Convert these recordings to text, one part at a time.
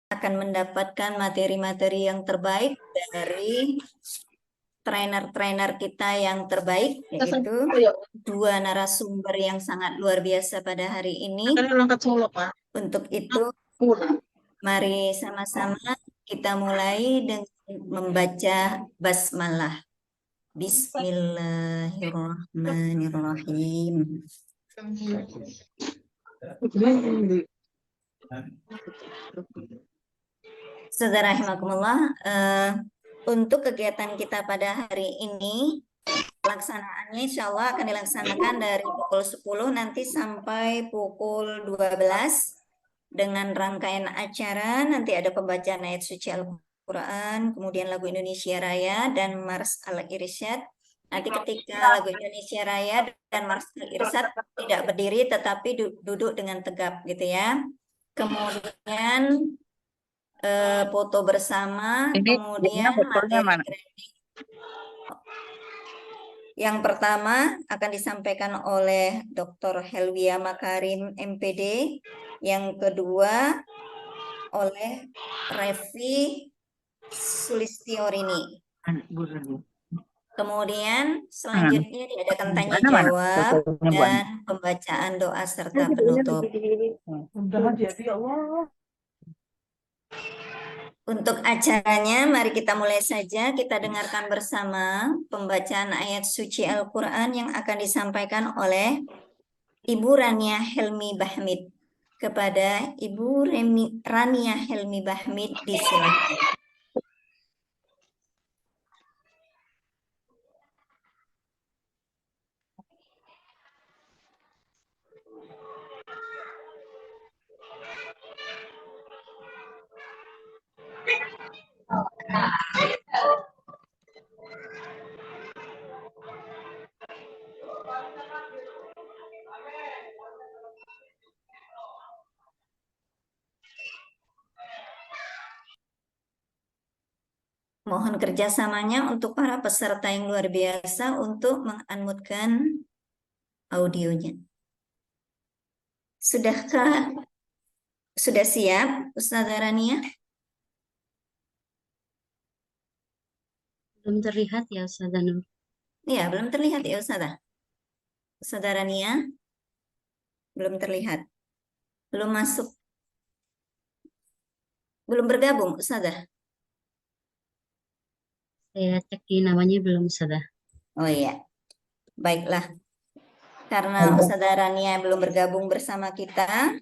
akan mendapatkan materi-materi yang terbaik dari trainer-trainer kita yang terbaik, yaitu dua narasumber yang sangat luar biasa pada hari ini. Untuk itu, mari sama-sama kita mulai dengan membaca basmalah. Bismillahirrahmanirrahim. Saudara rahimakumullah, untuk kegiatan kita pada hari ini, pelaksanaannya insya Allah akan dilaksanakan dari pukul 10 nanti sampai pukul 12 dengan rangkaian acara. Nanti ada pembacaan ayat suci Al-Quran, kemudian lagu Indonesia Raya dan Mars Al-Irsyad. Nanti ketika lagu Indonesia Raya dan Mars Al-Irsyad tidak berdiri tetapi duduk dengan tegap gitu ya. Kemudian foto bersama, kemudian materi yang pertama akan disampaikan oleh Dr. Helwia Makarim MPD, yang kedua oleh Revi Sulistiorini. Kemudian selanjutnya diadakan tanya jawab dan pembacaan doa serta penutup. Untuk acaranya, mari kita mulai saja. Kita dengarkan bersama pembacaan ayat suci Al-Quran yang akan disampaikan oleh Ibu Rania Helmi Bahmid. Kepada Ibu Rania Helmi Bahmid, disilakan. Mohon kerjasamanya untuk para peserta yang luar biasa untuk mengunmute-kan audionya. Sudah siap, Ustazah Rania? Belum terlihat ya Ustazah Nur? Iya, belum terlihat ya Ustazah. Ustazah Rania? Belum terlihat. Belum masuk. Belum bergabung, Ustazah. Saya cek di namanya belum Ustazah. Oh iya, baiklah. Karena Ustazah Rania belum bergabung bersama kita,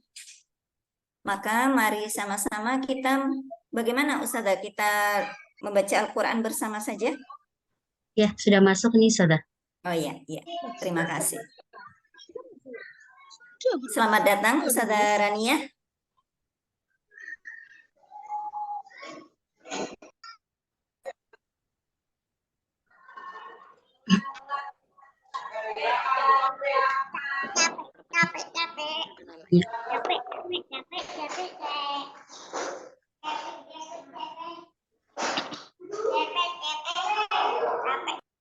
maka mari sama-sama kita, bagaimana Ustazah, kita membaca Al-Quran bersama saja? Ya, sudah masuk nih Ustazah. Oh iya, terima kasih. Selamat datang Ustazah Rania.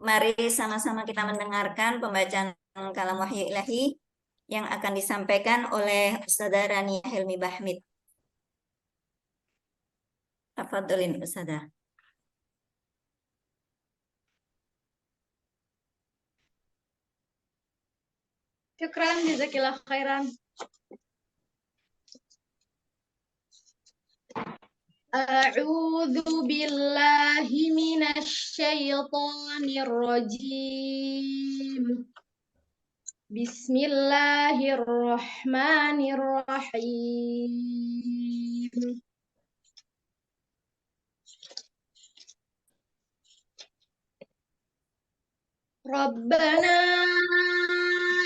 Mari sama-sama kita mendengarkan pembacaan kalam wahyu ilahi yang akan disampaikan oleh Ustazah Rania Helmi Bahmid. Tafadholin Ustazah. Syukran, jazakillah khairan. A'udzu billahi minasy syaithanir rajim. Bismillahirrahmanirrahim. Rabbana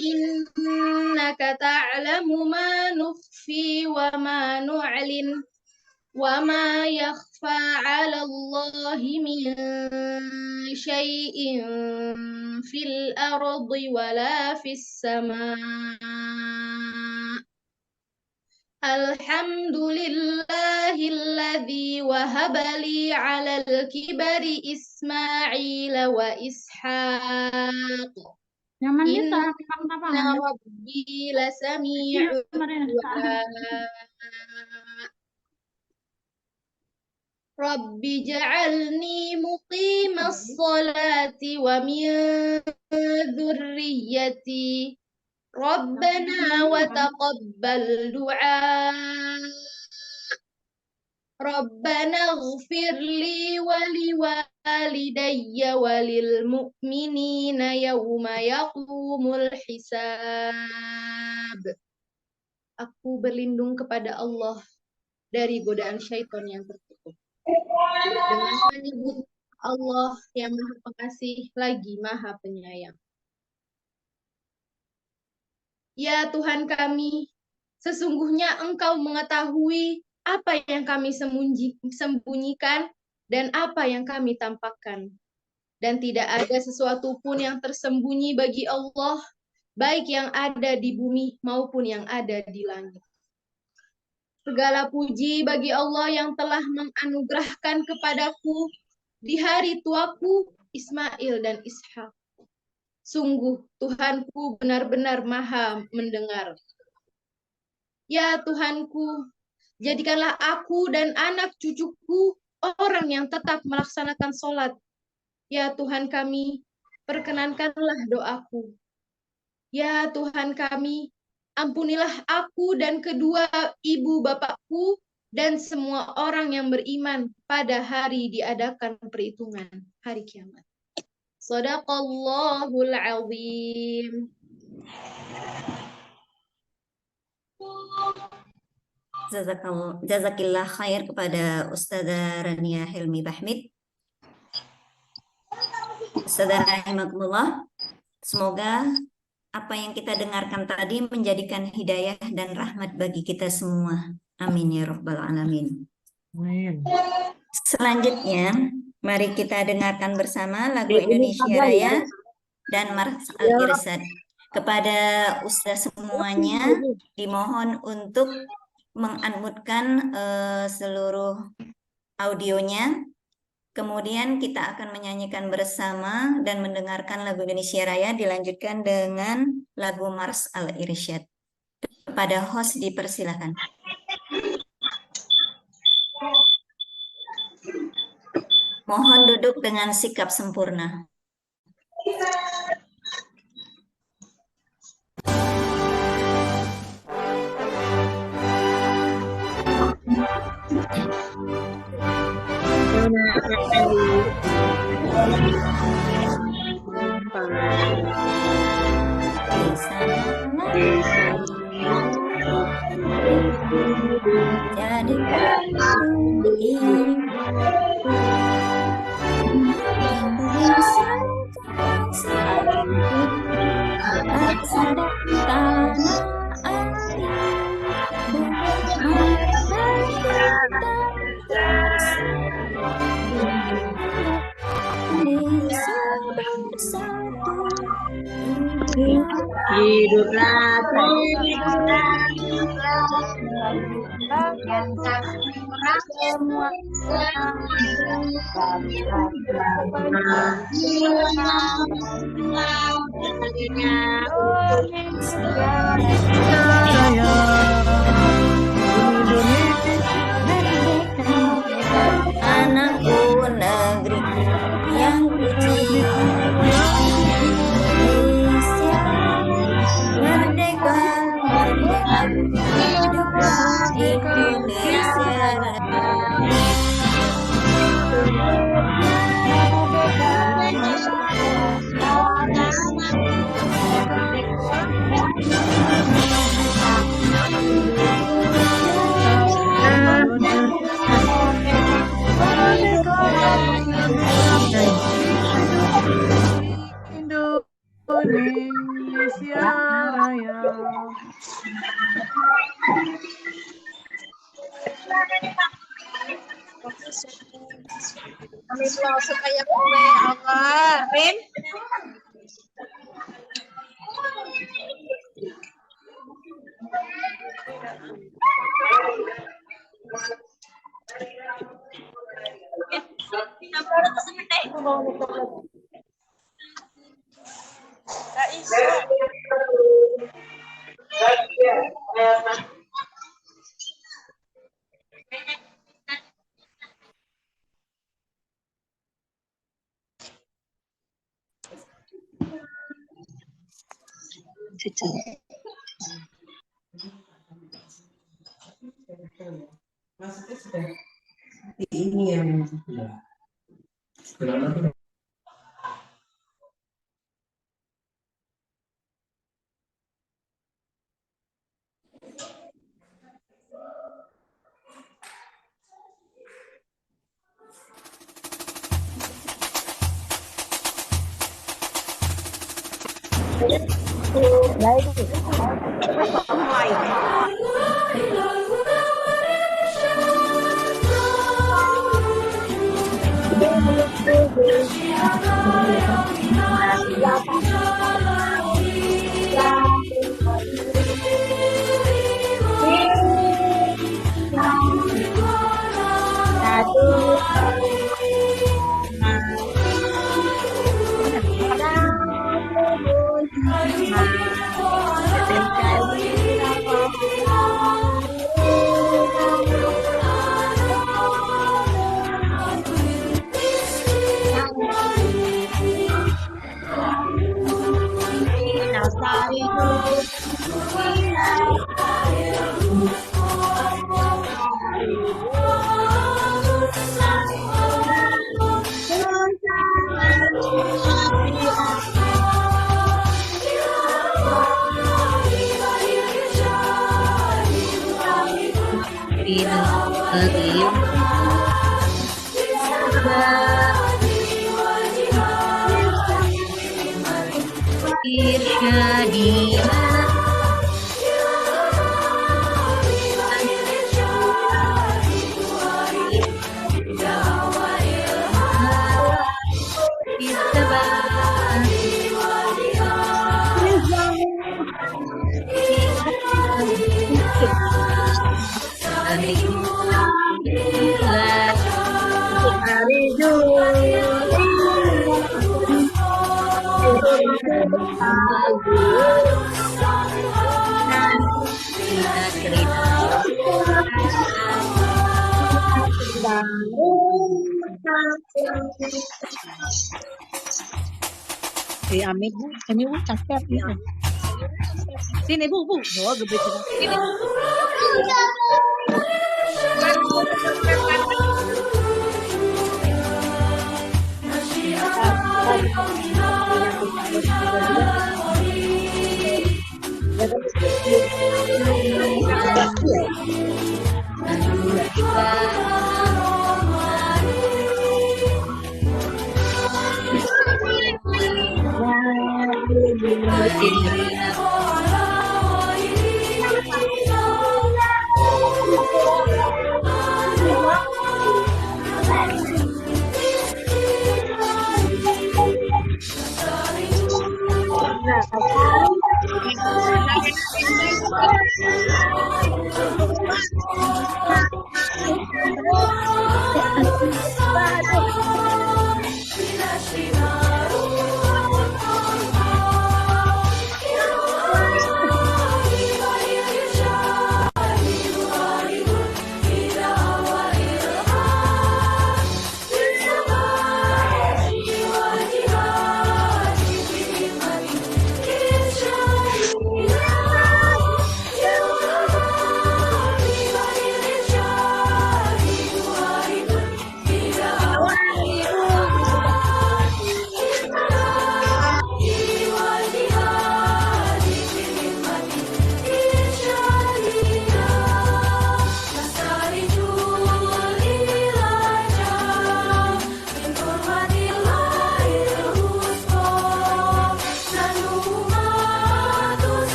innaka ta'lamu ma nukhfi wa ma nu'lin wa ma yakhfa 'ala Allahi min syai'in fil ardi wala fis sama'. Alhamdulillahilladzi wahaba li 'alal kibari Ismail wa Ishaq. Inna rabbi lasami'ud du'a. Rabbi ja'alni muqimas salati wa min dzurriyyati. Rabbana wa taqabbal du'a. Rabbana ighfir li wa liwalidayya wa lil mu'minina yawma yaqumul hisab. Aku berlindung kepada Allah dari godaan syaitan yang tertutup. Dengan menyebut Allah yang Maha Pengasih lagi Maha Penyayang. Ya Tuhan kami, sesungguhnya Engkau mengetahui apa yang kami sembunyikan dan apa yang kami tampakkan. Dan tidak ada sesuatu pun yang tersembunyi bagi Allah, baik yang ada di bumi maupun yang ada di langit. Segala puji bagi Allah yang telah menganugerahkan kepadaku di hari tuaku Ismail dan Ishak. Sungguh Tuhanku benar-benar Maha mendengar. Ya Tuhanku, jadikanlah aku dan anak cucuku orang yang tetap melaksanakan sholat. Ya Tuhan kami, perkenankanlah doaku. Ya Tuhan kami, ampunilah aku dan kedua ibu bapakku dan semua orang yang beriman pada hari diadakan perhitungan hari kiamat. Shadaqallahul azim. Jazakillah khair kepada Ustazah Rania Hilmi Bahmid. Ustazah rahimakumullah, semoga apa yang kita dengarkan tadi menjadikan hidayah dan rahmat bagi kita semua. Amin ya rabbal alamin. Amin. Selanjutnya, mari kita dengarkan bersama lagu Indonesia Raya dan Mars Al-Irsyad. Kepada ustaz semuanya, dimohon untuk mengunmute seluruh audionya. Kemudian kita akan menyanyikan bersama dan mendengarkan lagu Indonesia Raya dilanjutkan dengan lagu Mars Al-Irsyad. Kepada host dipersilakan. Mohon duduk dengan sikap sempurna. Jadi Hiduplah anakku negeriku yang kucinta, Indonesia merdeka, merdeka, hiduplah Indonesia Raya. Indonesia Raya. Supaya Allah, Rin. Maksudnya sudah ini yang Amit Bu, ini Bu cakep ya. Sini Bu, bawa gede sini.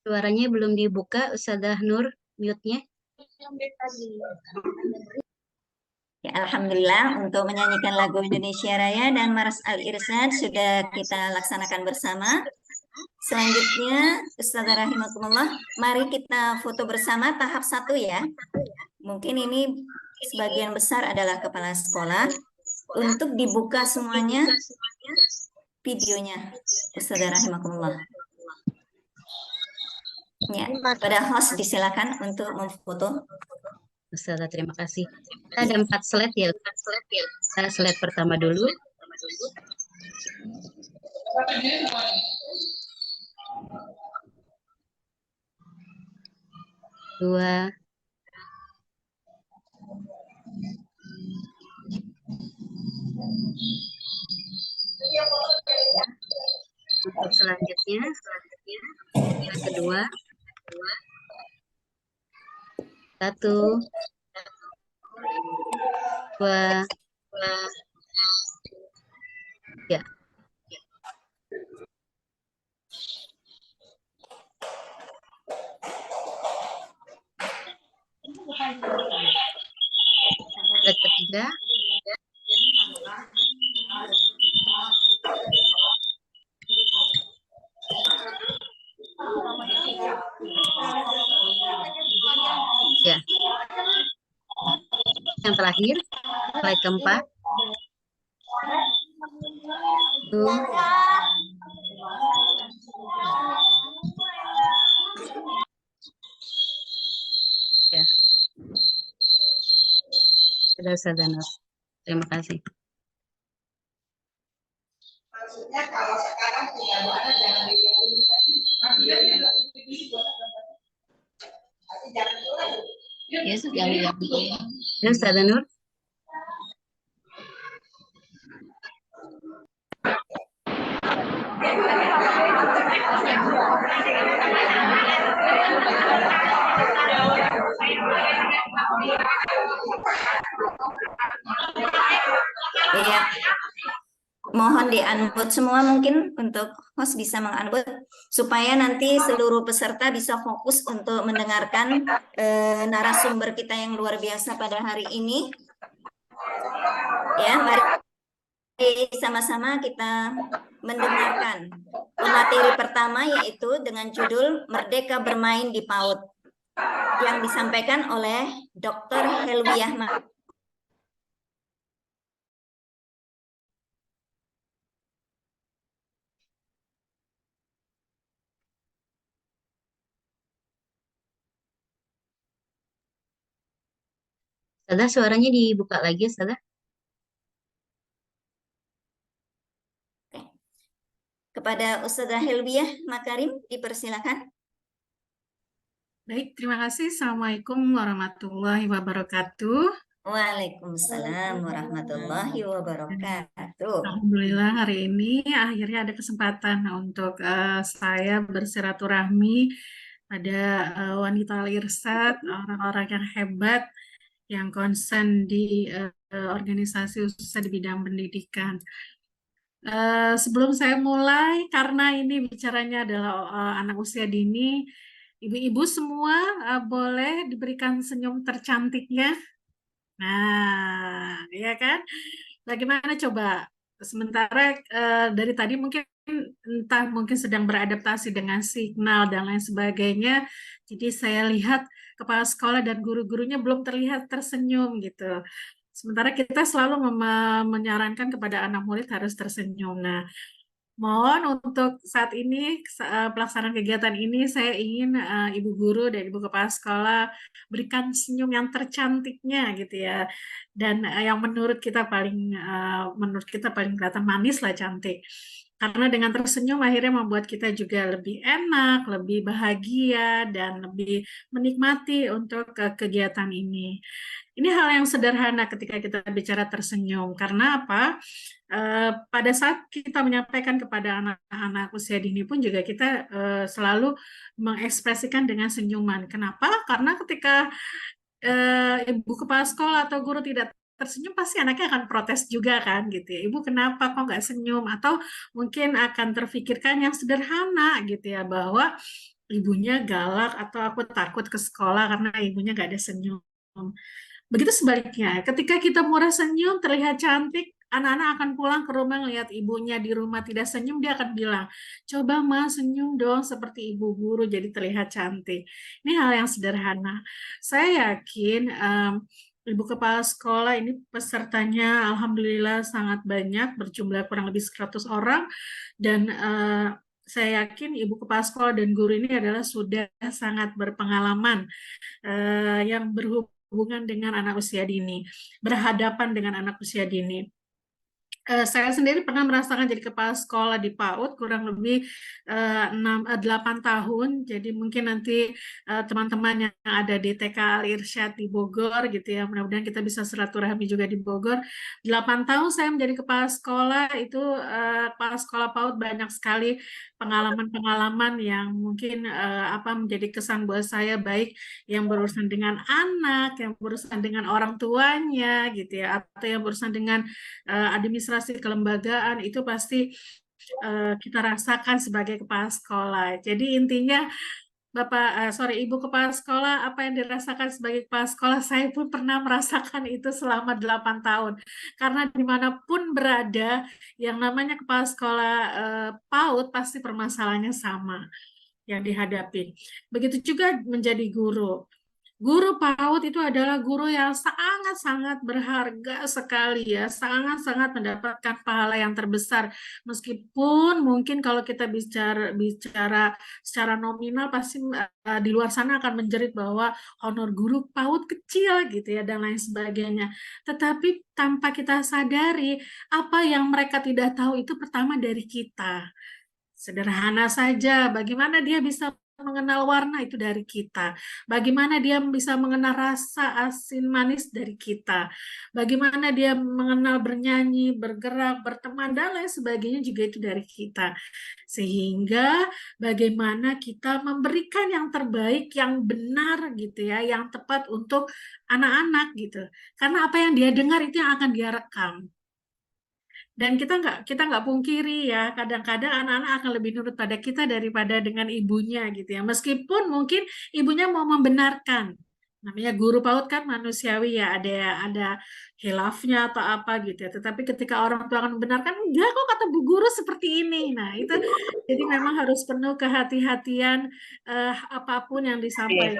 Suaranya belum dibuka, Ustazah Nur, mute-nya. Ya, Alhamdulillah untuk menyanyikan lagu Indonesia Raya dan Maras Al-Irsyad sudah kita laksanakan bersama. Selanjutnya, Ustazah rahimakumullah, mari kita foto bersama tahap 1 ya. Mungkin ini sebagian besar adalah kepala sekolah, untuk dibuka semuanya videonya. Ustazah rahimakumullah. Ya, pada host disilakan untuk memfoto. Ustazah, terima kasih. Ada 4 slide ya. Kita slide pertama dulu. Dua. Untuk selanjutnya yang kedua. 1, 2, 3. Slide ketiga. Ya. Yang terakhir, slide keempat. Tuh. Ya. Sudah, Ustazah Nur. Terima kasih. Maksudnya kalau sekarang tidak ada jangan dilihatin. Tapi jangan dulu. Ya, sudah lihat. Ya, Ustazah Nur. Iya. Mohon di-unmute semua mungkin untuk host bisa meng-unmute supaya nanti seluruh peserta bisa fokus untuk mendengarkan narasumber kita yang luar biasa pada hari ini. Ya, mari sama-sama kita mendengarkan materi pertama yaitu dengan judul Merdeka Bermain di PAUD yang disampaikan oleh Dr. Helwiah. Ustazah, suaranya dibuka lagi, Ustazah. Kepada Ustazah Helwiah Makarim, dipersilakan. Baik, terima kasih. Assalamualaikum warahmatullahi wabarakatuh. Waalaikumsalam warahmatullahi wabarakatuh. Alhamdulillah hari ini akhirnya ada kesempatan untuk saya bersilaturahmi pada wanita Al-Irsyad, orang-orang yang hebat, yang konsen di organisasi khususnya di bidang pendidikan. Sebelum saya mulai, karena ini bicaranya adalah anak usia dini, ibu-ibu semua boleh diberikan senyum tercantiknya. Nah, ya kan? Bagaimana coba? Sementara dari tadi mungkin sedang beradaptasi dengan signal dan lain sebagainya. Jadi saya lihat kepala sekolah dan guru-gurunya belum terlihat tersenyum gitu. Sementara kita selalu menyarankan kepada anak murid harus tersenyum. Nah, mohon untuk saat ini pelaksanaan kegiatan ini saya ingin ibu guru dan ibu kepala sekolah berikan senyum yang tercantiknya gitu ya, dan yang menurut kita paling kelihatan manis lah, cantik. Karena dengan tersenyum akhirnya membuat kita juga lebih enak, lebih bahagia, dan lebih menikmati untuk kegiatan ini. Ini hal yang sederhana ketika kita bicara tersenyum. Karena apa? Pada saat kita menyampaikan kepada anak-anak usia dini pun juga kita selalu mengekspresikan dengan senyuman. Kenapa? Karena ketika ibu kepala sekolah atau guru tidak tersenyum, pasti anaknya akan protes juga kan gitu ya. Ibu kenapa kok nggak senyum? Atau mungkin akan terfikirkan yang sederhana gitu ya, bahwa ibunya galak atau aku takut ke sekolah karena ibunya nggak ada senyum. Begitu sebaliknya, ketika kita murah senyum, terlihat cantik, anak-anak akan pulang ke rumah ngelihat ibunya di rumah tidak senyum, dia akan bilang, coba Ma senyum dong seperti ibu guru, jadi terlihat cantik. Ini hal yang sederhana. Saya yakin Ibu Kepala Sekolah ini pesertanya alhamdulillah sangat banyak, berjumlah kurang lebih 100 orang, dan saya yakin Ibu Kepala Sekolah dan guru ini adalah sudah sangat berpengalaman yang berhubungan dengan anak usia dini, berhadapan dengan anak usia dini. Saya sendiri pernah merasakan jadi kepala sekolah di PAUD kurang lebih 8 tahun. Jadi mungkin nanti teman-teman yang ada di TK Al Irsyad di Bogor gitu ya, mudah-mudahan kita bisa silaturahmi juga di Bogor. 8 tahun saya menjadi kepala sekolah, itu kepala sekolah PAUD banyak sekali pengalaman-pengalaman yang mungkin menjadi kesan buat saya, baik yang berurusan dengan anak, yang berurusan dengan orang tuanya gitu ya, atau yang berurusan dengan administrasi kelembagaan, itu pasti kita rasakan sebagai kepala sekolah. Jadi intinya Ibu Kepala Sekolah, apa yang dirasakan sebagai kepala sekolah, saya pun pernah merasakan itu selama 8 tahun. Karena dimanapun berada, yang namanya kepala sekolah PAUD pasti permasalahannya sama yang dihadapi. Begitu juga menjadi guru. Guru PAUD itu adalah guru yang sangat-sangat berharga sekali ya, sangat-sangat mendapatkan pahala yang terbesar. Meskipun mungkin kalau kita bicara secara nominal pasti di luar sana akan menjerit bahwa honor guru PAUD kecil gitu ya dan lain sebagainya. Tetapi tanpa kita sadari, apa yang mereka tidak tahu itu pertama dari kita. Sederhana saja, bagaimana dia bisa mengenal warna itu dari kita. Bagaimana dia bisa mengenal rasa asin manis dari kita. Bagaimana dia mengenal bernyanyi, bergerak, berteman, dan lain sebagainya juga itu dari kita. Sehingga bagaimana kita memberikan yang terbaik, yang benar gitu ya, yang tepat untuk anak-anak gitu. Karena apa yang dia dengar itu yang akan dia rekam. Dan kita nggak pungkiri ya, kadang-kadang anak-anak akan lebih nurut pada kita daripada dengan ibunya gitu ya. Meskipun mungkin ibunya mau membenarkan. Namanya guru PAUD kan manusiawi ya, ada khilafnya atau apa gitu ya. Tetapi ketika orang tua akan membenarkan, enggak kok kata bu guru seperti ini. Nah, itu jadi memang harus penuh kehati-hatian apapun yang disampaikan.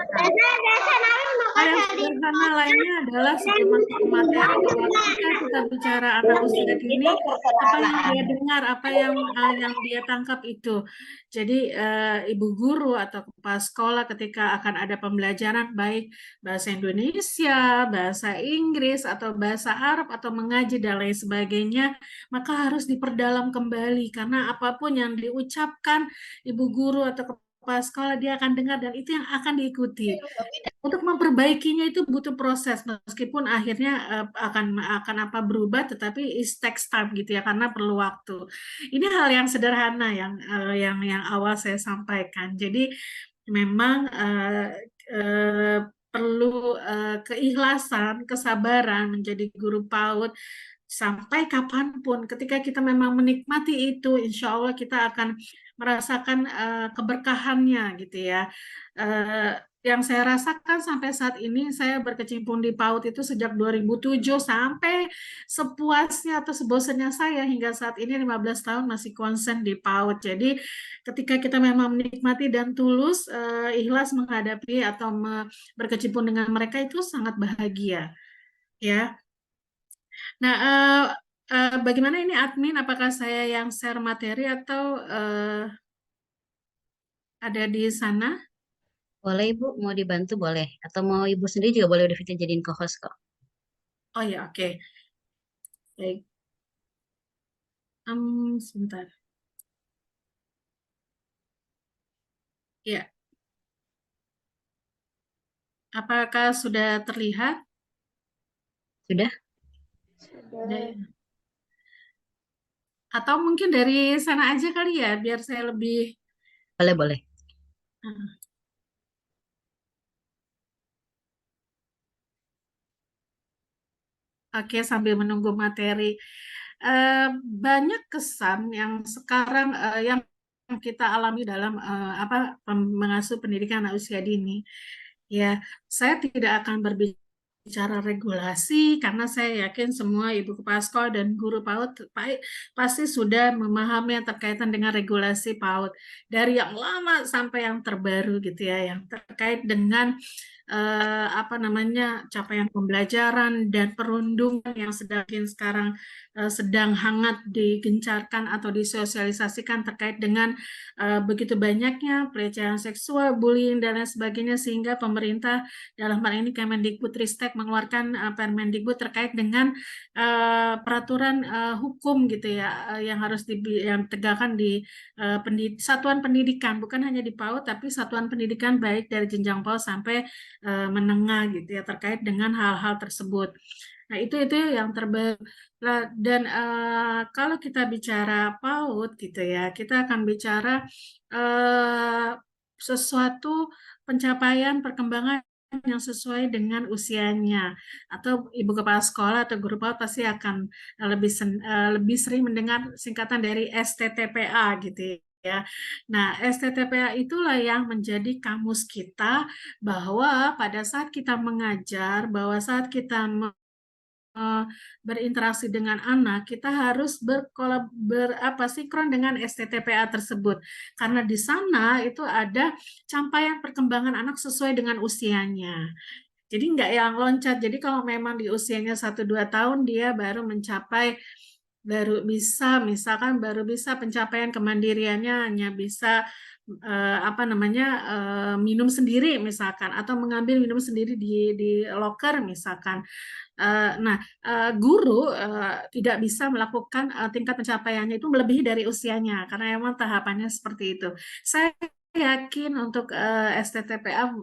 Hal yang sederhana lainnya adalah sebelum masuk ke materi, bahwa ketika kita bicara anak usia dini, apa yang dia dengar, apa yang dia tangkap itu. Jadi ibu guru atau kepala sekolah ketika akan ada pembelajaran baik bahasa Indonesia, bahasa Inggris, atau bahasa Arab, atau mengaji dan lain sebagainya, maka harus diperdalam kembali karena apapun yang diucapkan ibu guru atau kepala sekolah dia akan dengar dan itu yang akan diikuti. Untuk memperbaikinya itu butuh proses, meskipun akhirnya akan berubah, tetapi it takes time gitu ya, karena perlu waktu. Ini hal yang sederhana yang awal saya sampaikan. Jadi memang perlu keikhlasan, kesabaran menjadi guru PAUD sampai kapanpun. Ketika kita memang menikmati itu, insya Allah kita akan merasakan keberkahannya gitu ya. Yang saya rasakan sampai saat ini, saya berkecimpung di PAUD itu sejak 2007 sampai sepuasnya atau sebosannya saya hingga saat ini 15 tahun masih konsen di PAUD. Jadi ketika kita memang menikmati dan tulus, ikhlas menghadapi atau berkecimpung dengan mereka itu sangat bahagia. Ya. Nah, bagaimana ini admin? Apakah saya yang share materi atau ada di sana? Boleh Ibu, mau dibantu boleh. Atau mau Ibu sendiri juga boleh, udah Vita jadiin co-host kok. Oh ya, oke. Baik. Sebentar. Ya. Apakah sudah terlihat? Sudah? Sudah. Ya. Atau mungkin dari sana aja kali ya, biar saya lebih... Boleh, boleh. Oke, sambil menunggu materi. Banyak kesan yang sekarang yang kita alami dalam mengasuh pendidikan anak usia dini. Ya, saya tidak akan berbicara regulasi karena saya yakin semua ibu kepala sekolah dan guru PAUD pasti sudah memahami yang terkaitan dengan regulasi PAUD dari yang lama sampai yang terbaru gitu ya, yang terkait dengan apa namanya, capaian pembelajaran dan perundungan yang sekarang sedang hangat digencarkan atau disosialisasikan terkait dengan begitu banyaknya pelecehan seksual, bullying dan lain sebagainya, sehingga pemerintah dalam hal ini Kemendikbudristek mengeluarkan Permendikbud terkait dengan peraturan hukum gitu ya, yang harus yang ditegakkan di satuan pendidikan, bukan hanya di PAUD tapi satuan pendidikan baik dari jenjang PAUD sampai menengah gitu ya, terkait dengan hal-hal tersebut. Nah, itu yang terbaru. Dan kalau kita bicara PAUD gitu ya, kita akan bicara sesuatu pencapaian perkembangan yang sesuai dengan usianya. Atau ibu kepala sekolah atau guru PAUD pasti akan lebih sering mendengar singkatan dari STTPA gitu ya. Nah, STTPA itulah yang menjadi kamus kita, bahwa pada saat kita mengajar, bahwa saat kita berinteraksi dengan anak, kita harus sinkron dengan STTPA tersebut, karena di sana itu ada capaian perkembangan anak sesuai dengan usianya. Jadi nggak yang loncat. Jadi kalau memang di usianya 1-2 tahun dia baru bisa pencapaian kemandiriannya hanya bisa minum sendiri misalkan, atau mengambil minum sendiri di loker misalkan. Guru tidak bisa melakukan tingkat pencapaiannya itu melebihi dari usianya, karena memang tahapannya seperti itu. Saya yakin untuk STTPA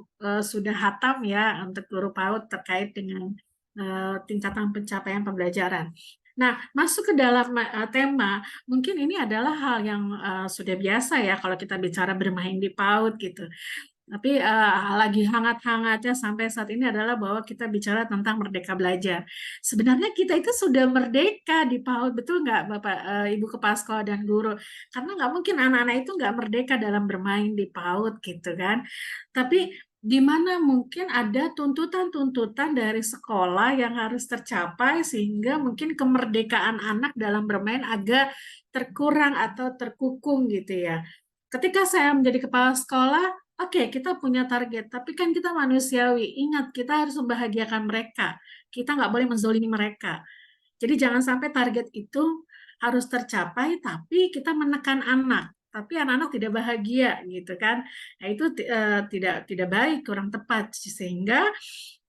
sudah hatam ya untuk guru PAUD terkait dengan tingkatan pencapaian pembelajaran. Nah, masuk ke dalam tema, mungkin ini adalah hal yang sudah biasa ya kalau kita bicara bermain di PAUD gitu. Tapi lagi hangat-hangatnya sampai saat ini adalah bahwa kita bicara tentang merdeka belajar. Sebenarnya kita itu sudah merdeka di PAUD, betul nggak Bapak, Ibu Kepala Sekolah dan Guru? Karena nggak mungkin anak-anak itu nggak merdeka dalam bermain di PAUD gitu kan. Tapi di mana mungkin ada tuntutan-tuntutan dari sekolah yang harus tercapai, sehingga mungkin kemerdekaan anak dalam bermain agak terkurang atau terkukung gitu ya. Ketika saya menjadi kepala sekolah, oke, kita punya target, tapi kan kita manusiawi. Ingat, kita harus membahagiakan mereka. Kita nggak boleh menzolimi mereka. Jadi jangan sampai target itu harus tercapai, tapi kita menekan anak. Tapi anak-anak tidak bahagia, gitu kan? Nah, itu tidak baik, kurang tepat. Sehingga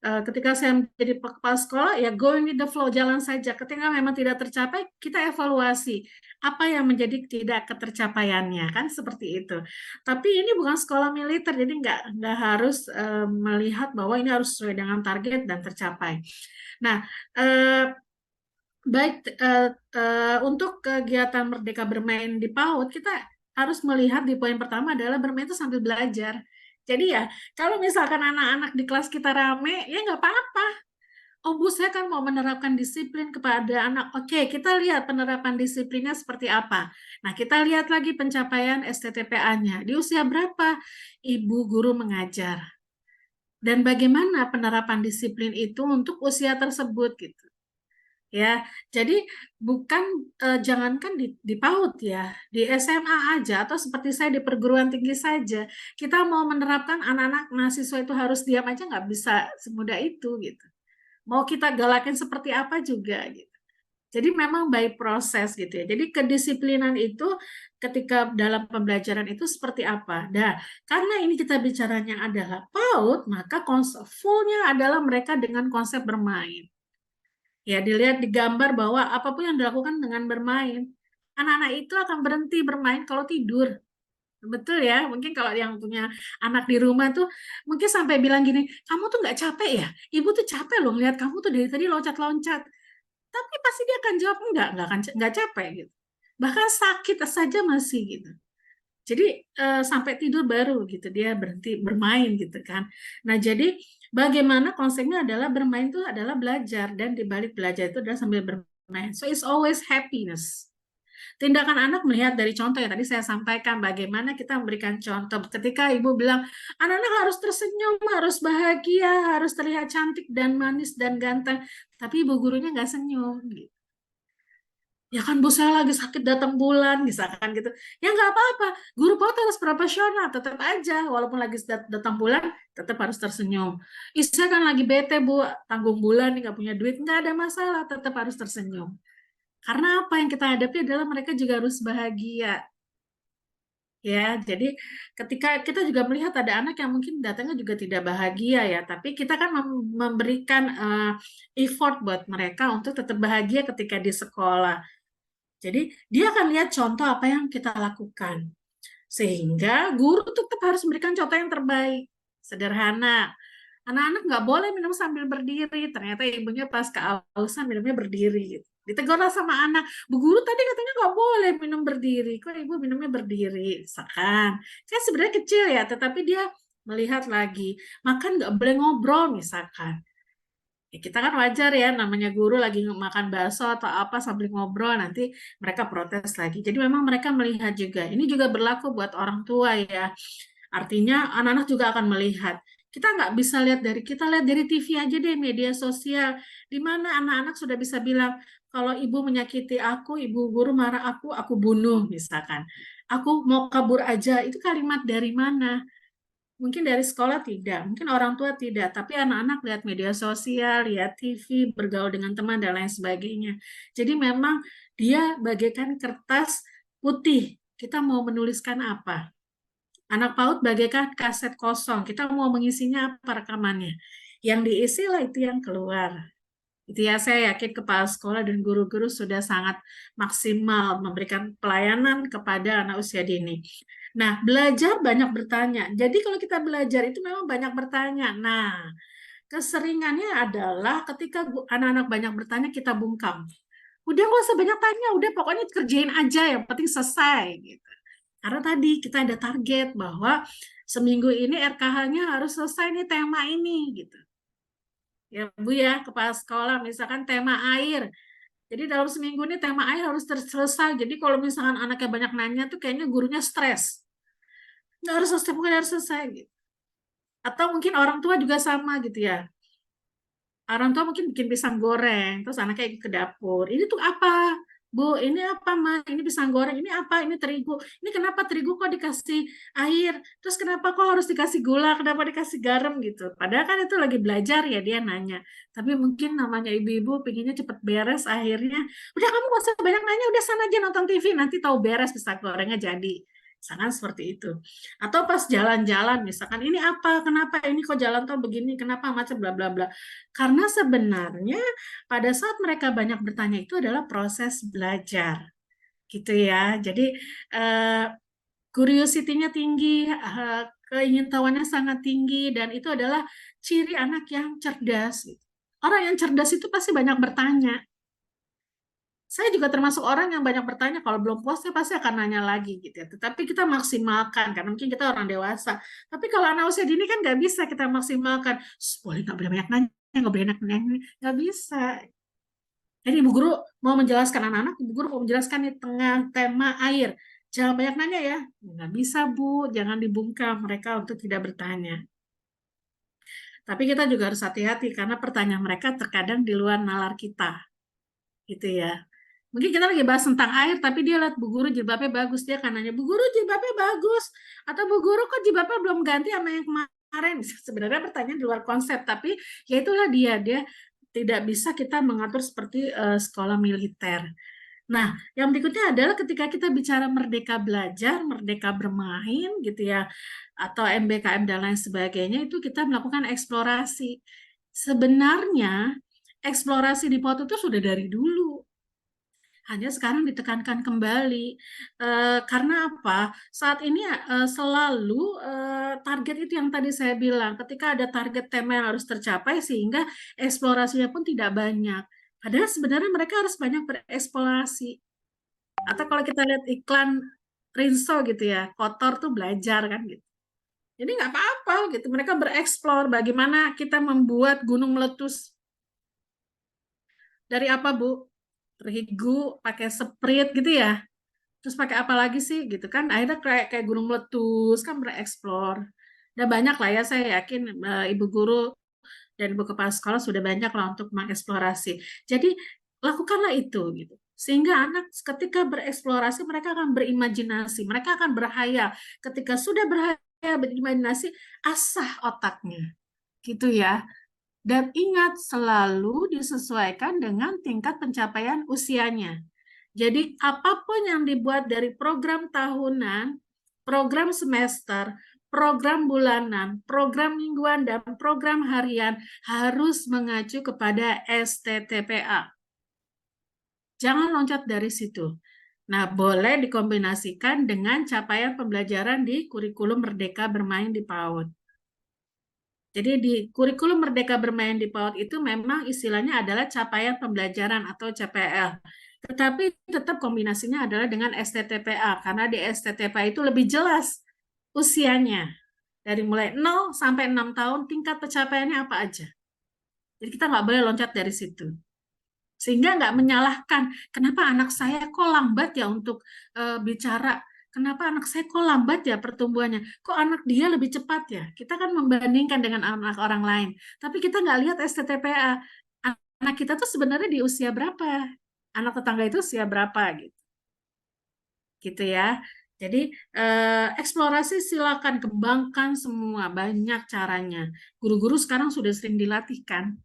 ketika saya menjadi kepala sekolah, ya going with the flow, jalan saja. Ketika memang tidak tercapai, kita evaluasi apa yang menjadi tidak ketercapaiannya, kan seperti itu. Tapi ini bukan sekolah militer, jadi nggak harus melihat bahwa ini harus sesuai dengan target dan tercapai. Nah, untuk kegiatan Merdeka Bermain di PAUD, kita harus melihat di poin pertama adalah bermain itu sambil belajar. Jadi ya, kalau misalkan anak-anak di kelas kita rame, ya nggak apa-apa. Oh Bu, saya kan mau menerapkan disiplin kepada anak. Oke, kita lihat penerapan disiplinnya seperti apa. Nah, kita lihat lagi pencapaian STTPA-nya. Di usia berapa Ibu guru mengajar? Dan bagaimana penerapan disiplin itu untuk usia tersebut gitu. Ya, jadi bukan jangankan di PAUD ya, di SMA aja atau seperti saya di perguruan tinggi saja, kita mau menerapkan anak-anak mahasiswa itu harus diam aja nggak bisa semudah itu gitu. Mau kita galakin seperti apa juga gitu. Jadi memang by proses gitu ya. Jadi kedisiplinan itu ketika dalam pembelajaran itu seperti apa. Nah, karena ini kita bicaranya adalah PAUD, maka fullnya adalah mereka dengan konsep bermain. Ya, dilihat di gambar bahwa apapun yang dilakukan dengan bermain, anak-anak itu akan berhenti bermain kalau tidur. Betul ya, mungkin kalau yang punya anak di rumah tuh mungkin sampai bilang gini, kamu tuh nggak capek ya? Ibu tuh capek loh ngeliat kamu tuh dari tadi loncat-loncat. Tapi pasti dia akan jawab nggak capek gitu. Bahkan sakit saja masih gitu. Jadi sampai tidur baru gitu dia berhenti bermain gitu kan. Nah, jadi bagaimana konsepnya adalah bermain itu adalah belajar, dan di balik belajar itu adalah sambil bermain. So it's always happiness. Tindakan anak melihat dari contoh yang tadi saya sampaikan, bagaimana kita memberikan contoh. Ketika ibu bilang, anak-anak harus tersenyum, harus bahagia, harus terlihat cantik dan manis dan ganteng, tapi ibu gurunya nggak senyum. Ya kan Bu, saya lagi sakit datang bulan, misalkan gitu. Ya nggak apa-apa, guru PAUD harus profesional, tetap aja. Walaupun lagi datang bulan, tetap harus tersenyum. Ih, saya kan lagi bete Bu, tanggung bulan, nggak punya duit, nggak ada masalah, tetap harus tersenyum. Karena apa yang kita hadapi adalah mereka juga harus bahagia. Ya, jadi ketika kita juga melihat ada anak yang mungkin datangnya juga tidak bahagia ya, tapi kita kan memberikan effort buat mereka untuk tetap bahagia ketika di sekolah. Jadi dia akan lihat contoh apa yang kita lakukan. Sehingga guru tetap harus memberikan contoh yang terbaik. Sederhana. Anak-anak nggak boleh minum sambil berdiri. Ternyata ibunya pas kehausan minumnya berdiri. Ditegurlah sama anak. Bu guru tadi katanya nggak boleh minum berdiri. Kok ibu minumnya berdiri? Misalkan. Kan sebenarnya kecil ya, tetapi dia melihat lagi. Makan nggak boleh ngobrol misalkan. Ya, kita kan wajar ya, namanya guru lagi makan bakso atau apa sambil ngobrol, nanti mereka protes lagi. Jadi memang mereka melihat juga. Ini juga berlaku buat orang tua ya. Artinya anak-anak juga akan melihat. Kita nggak bisa kita lihat dari TV aja deh, media sosial. Di mana anak-anak sudah bisa bilang, kalau ibu menyakiti aku, ibu guru marah aku bunuh misalkan. Aku mau kabur aja, itu kalimat dari mana? Mungkin dari sekolah tidak, mungkin orang tua tidak, tapi anak-anak lihat media sosial, lihat TV, bergaul dengan teman, dan lain sebagainya. Jadi memang dia bagaikan kertas putih, kita mau menuliskan apa. Anak PAUD bagaikan kaset kosong, kita mau mengisinya apa rekamannya. Yang diisi lah itu yang keluar. Itu ya, saya yakin kepala sekolah dan guru-guru sudah sangat maksimal memberikan pelayanan kepada anak usia dini. Nah, belajar banyak bertanya. Jadi kalau kita belajar itu memang banyak bertanya. Nah, keseringannya adalah ketika anak-anak banyak bertanya, kita bungkam. Udah nggak usah banyak tanya, udah pokoknya kerjain aja, yang penting selesai. Gitu. Karena tadi kita ada target bahwa seminggu ini RKH-nya harus selesai nih tema ini. Gitu. Ya Bu ya, kepala sekolah, misalkan tema air. Jadi dalam seminggu ini tema air harus selesai. Jadi kalau misalkan anaknya banyak nanya tuh kayaknya gurunya stres. Nggak harus selesai, bukan harus selesai gitu. Atau mungkin orang tua juga sama gitu ya. Orang tua mungkin bikin pisang goreng, terus anaknya ikut ke dapur. Ini tuh apa? Bu, ini apa, Ma? Ini pisang goreng, ini apa? Ini terigu. Ini kenapa terigu kok dikasih air? Terus kenapa kok harus dikasih gula? Kenapa dikasih garam gitu? Padahal kan itu lagi belajar ya, dia nanya. Tapi mungkin namanya ibu-ibu pengennya cepet beres, akhirnya, udah kamu gak usah banyak nanya, udah sana aja nonton TV, nanti tahu beres pisang gorengnya jadi. Misalkan seperti itu. Atau pas jalan-jalan, misalkan ini apa, kenapa ini kok jalan tol begini, kenapa macam bla bla bla. Karena sebenarnya pada saat mereka banyak bertanya itu adalah proses belajar. Gitu ya. Jadi curiosity-nya tinggi, keingintahuannya sangat tinggi, dan itu adalah ciri anak yang cerdas. Orang yang cerdas itu pasti banyak bertanya. Saya juga termasuk orang yang banyak bertanya, kalau belum puas saya pasti akan nanya lagi gitu ya. Tetapi kita maksimalkan, karena mungkin kita orang dewasa. Tapi kalau anak usia dini kan nggak bisa kita maksimalkan. Boleh nggak boleh banyak nanya, nggak boleh banyak nanya, nggak bisa. Jadi ibu guru mau menjelaskan anak-anak, ibu guru mau menjelaskan di tengah tema air. Jangan banyak nanya ya. Nggak bisa Bu, jangan dibungkam mereka untuk tidak bertanya. Tapi kita juga harus hati-hati, karena pertanyaan mereka terkadang di luar nalar kita. Gitu ya. Mungkin kita lagi bahas tentang air, tapi dia lihat Bu Guru jilbabnya bagus. Dia akan nanya, Bu Guru jilbabnya bagus. Atau Bu Guru kok jilbabnya belum ganti sama yang kemarin. Sebenarnya pertanyaan di luar konsep, tapi ya itulah dia tidak bisa kita mengatur seperti sekolah militer. Nah, yang berikutnya adalah ketika kita bicara merdeka belajar, merdeka bermain gitu ya, atau MBKM dan lain sebagainya, itu kita melakukan eksplorasi. Sebenarnya eksplorasi di PAUD itu sudah dari dulu. Hanya sekarang ditekankan kembali. Karena apa? Saat ini selalu target itu yang tadi saya bilang, ketika ada target tema yang harus tercapai sehingga eksplorasinya pun tidak banyak. Padahal sebenarnya mereka harus banyak bereksplorasi. Atau kalau kita lihat iklan Rinso gitu ya, kotor tuh belajar kan gitu. Jadi nggak apa-apa gitu, mereka bereksplor bagaimana kita membuat gunung meletus. Dari apa Bu? Terigu, pakai sprit gitu ya. Terus pakai apa lagi sih gitu kan? Akhirnya kayak gunung meletus kan, bereksplor. Dan banyak lah ya, saya yakin ibu guru dan ibu kepala sekolah sudah banyak lah untuk mengeksplorasi. Jadi lakukanlah itu gitu. Sehingga anak ketika bereksplorasi, mereka akan berimajinasi, mereka akan berhayal. Ketika sudah berhayal, berimajinasi, asah otaknya. Gitu ya. Dan ingat, selalu disesuaikan dengan tingkat pencapaian usianya. Jadi apapun yang dibuat dari program tahunan, program semester, program bulanan, program mingguan, dan program harian harus mengacu kepada STTPA. Jangan loncat dari situ. Nah, boleh dikombinasikan dengan capaian pembelajaran di kurikulum Merdeka Bermain di PAUD. Jadi di kurikulum Merdeka Bermain di PAUD itu memang istilahnya adalah capaian pembelajaran atau CPL. Tetapi tetap kombinasinya adalah dengan STTPA, karena di STTPA itu lebih jelas usianya. Dari mulai 0 sampai 6 tahun, tingkat pencapaiannya apa aja. Jadi kita nggak boleh loncat dari situ. Sehingga nggak menyalahkan, kenapa anak saya kok lambat ya untuk bicara, kenapa anak saya kok lambat ya pertumbuhannya, kok anak dia lebih cepat ya. Kita kan membandingkan dengan anak orang lain, tapi kita nggak lihat STTPA, anak kita tuh sebenarnya di usia berapa, anak tetangga itu usia berapa gitu ya. Jadi eksplorasi silakan kembangkan semua, banyak caranya. Guru-guru sekarang sudah sering dilatihkan.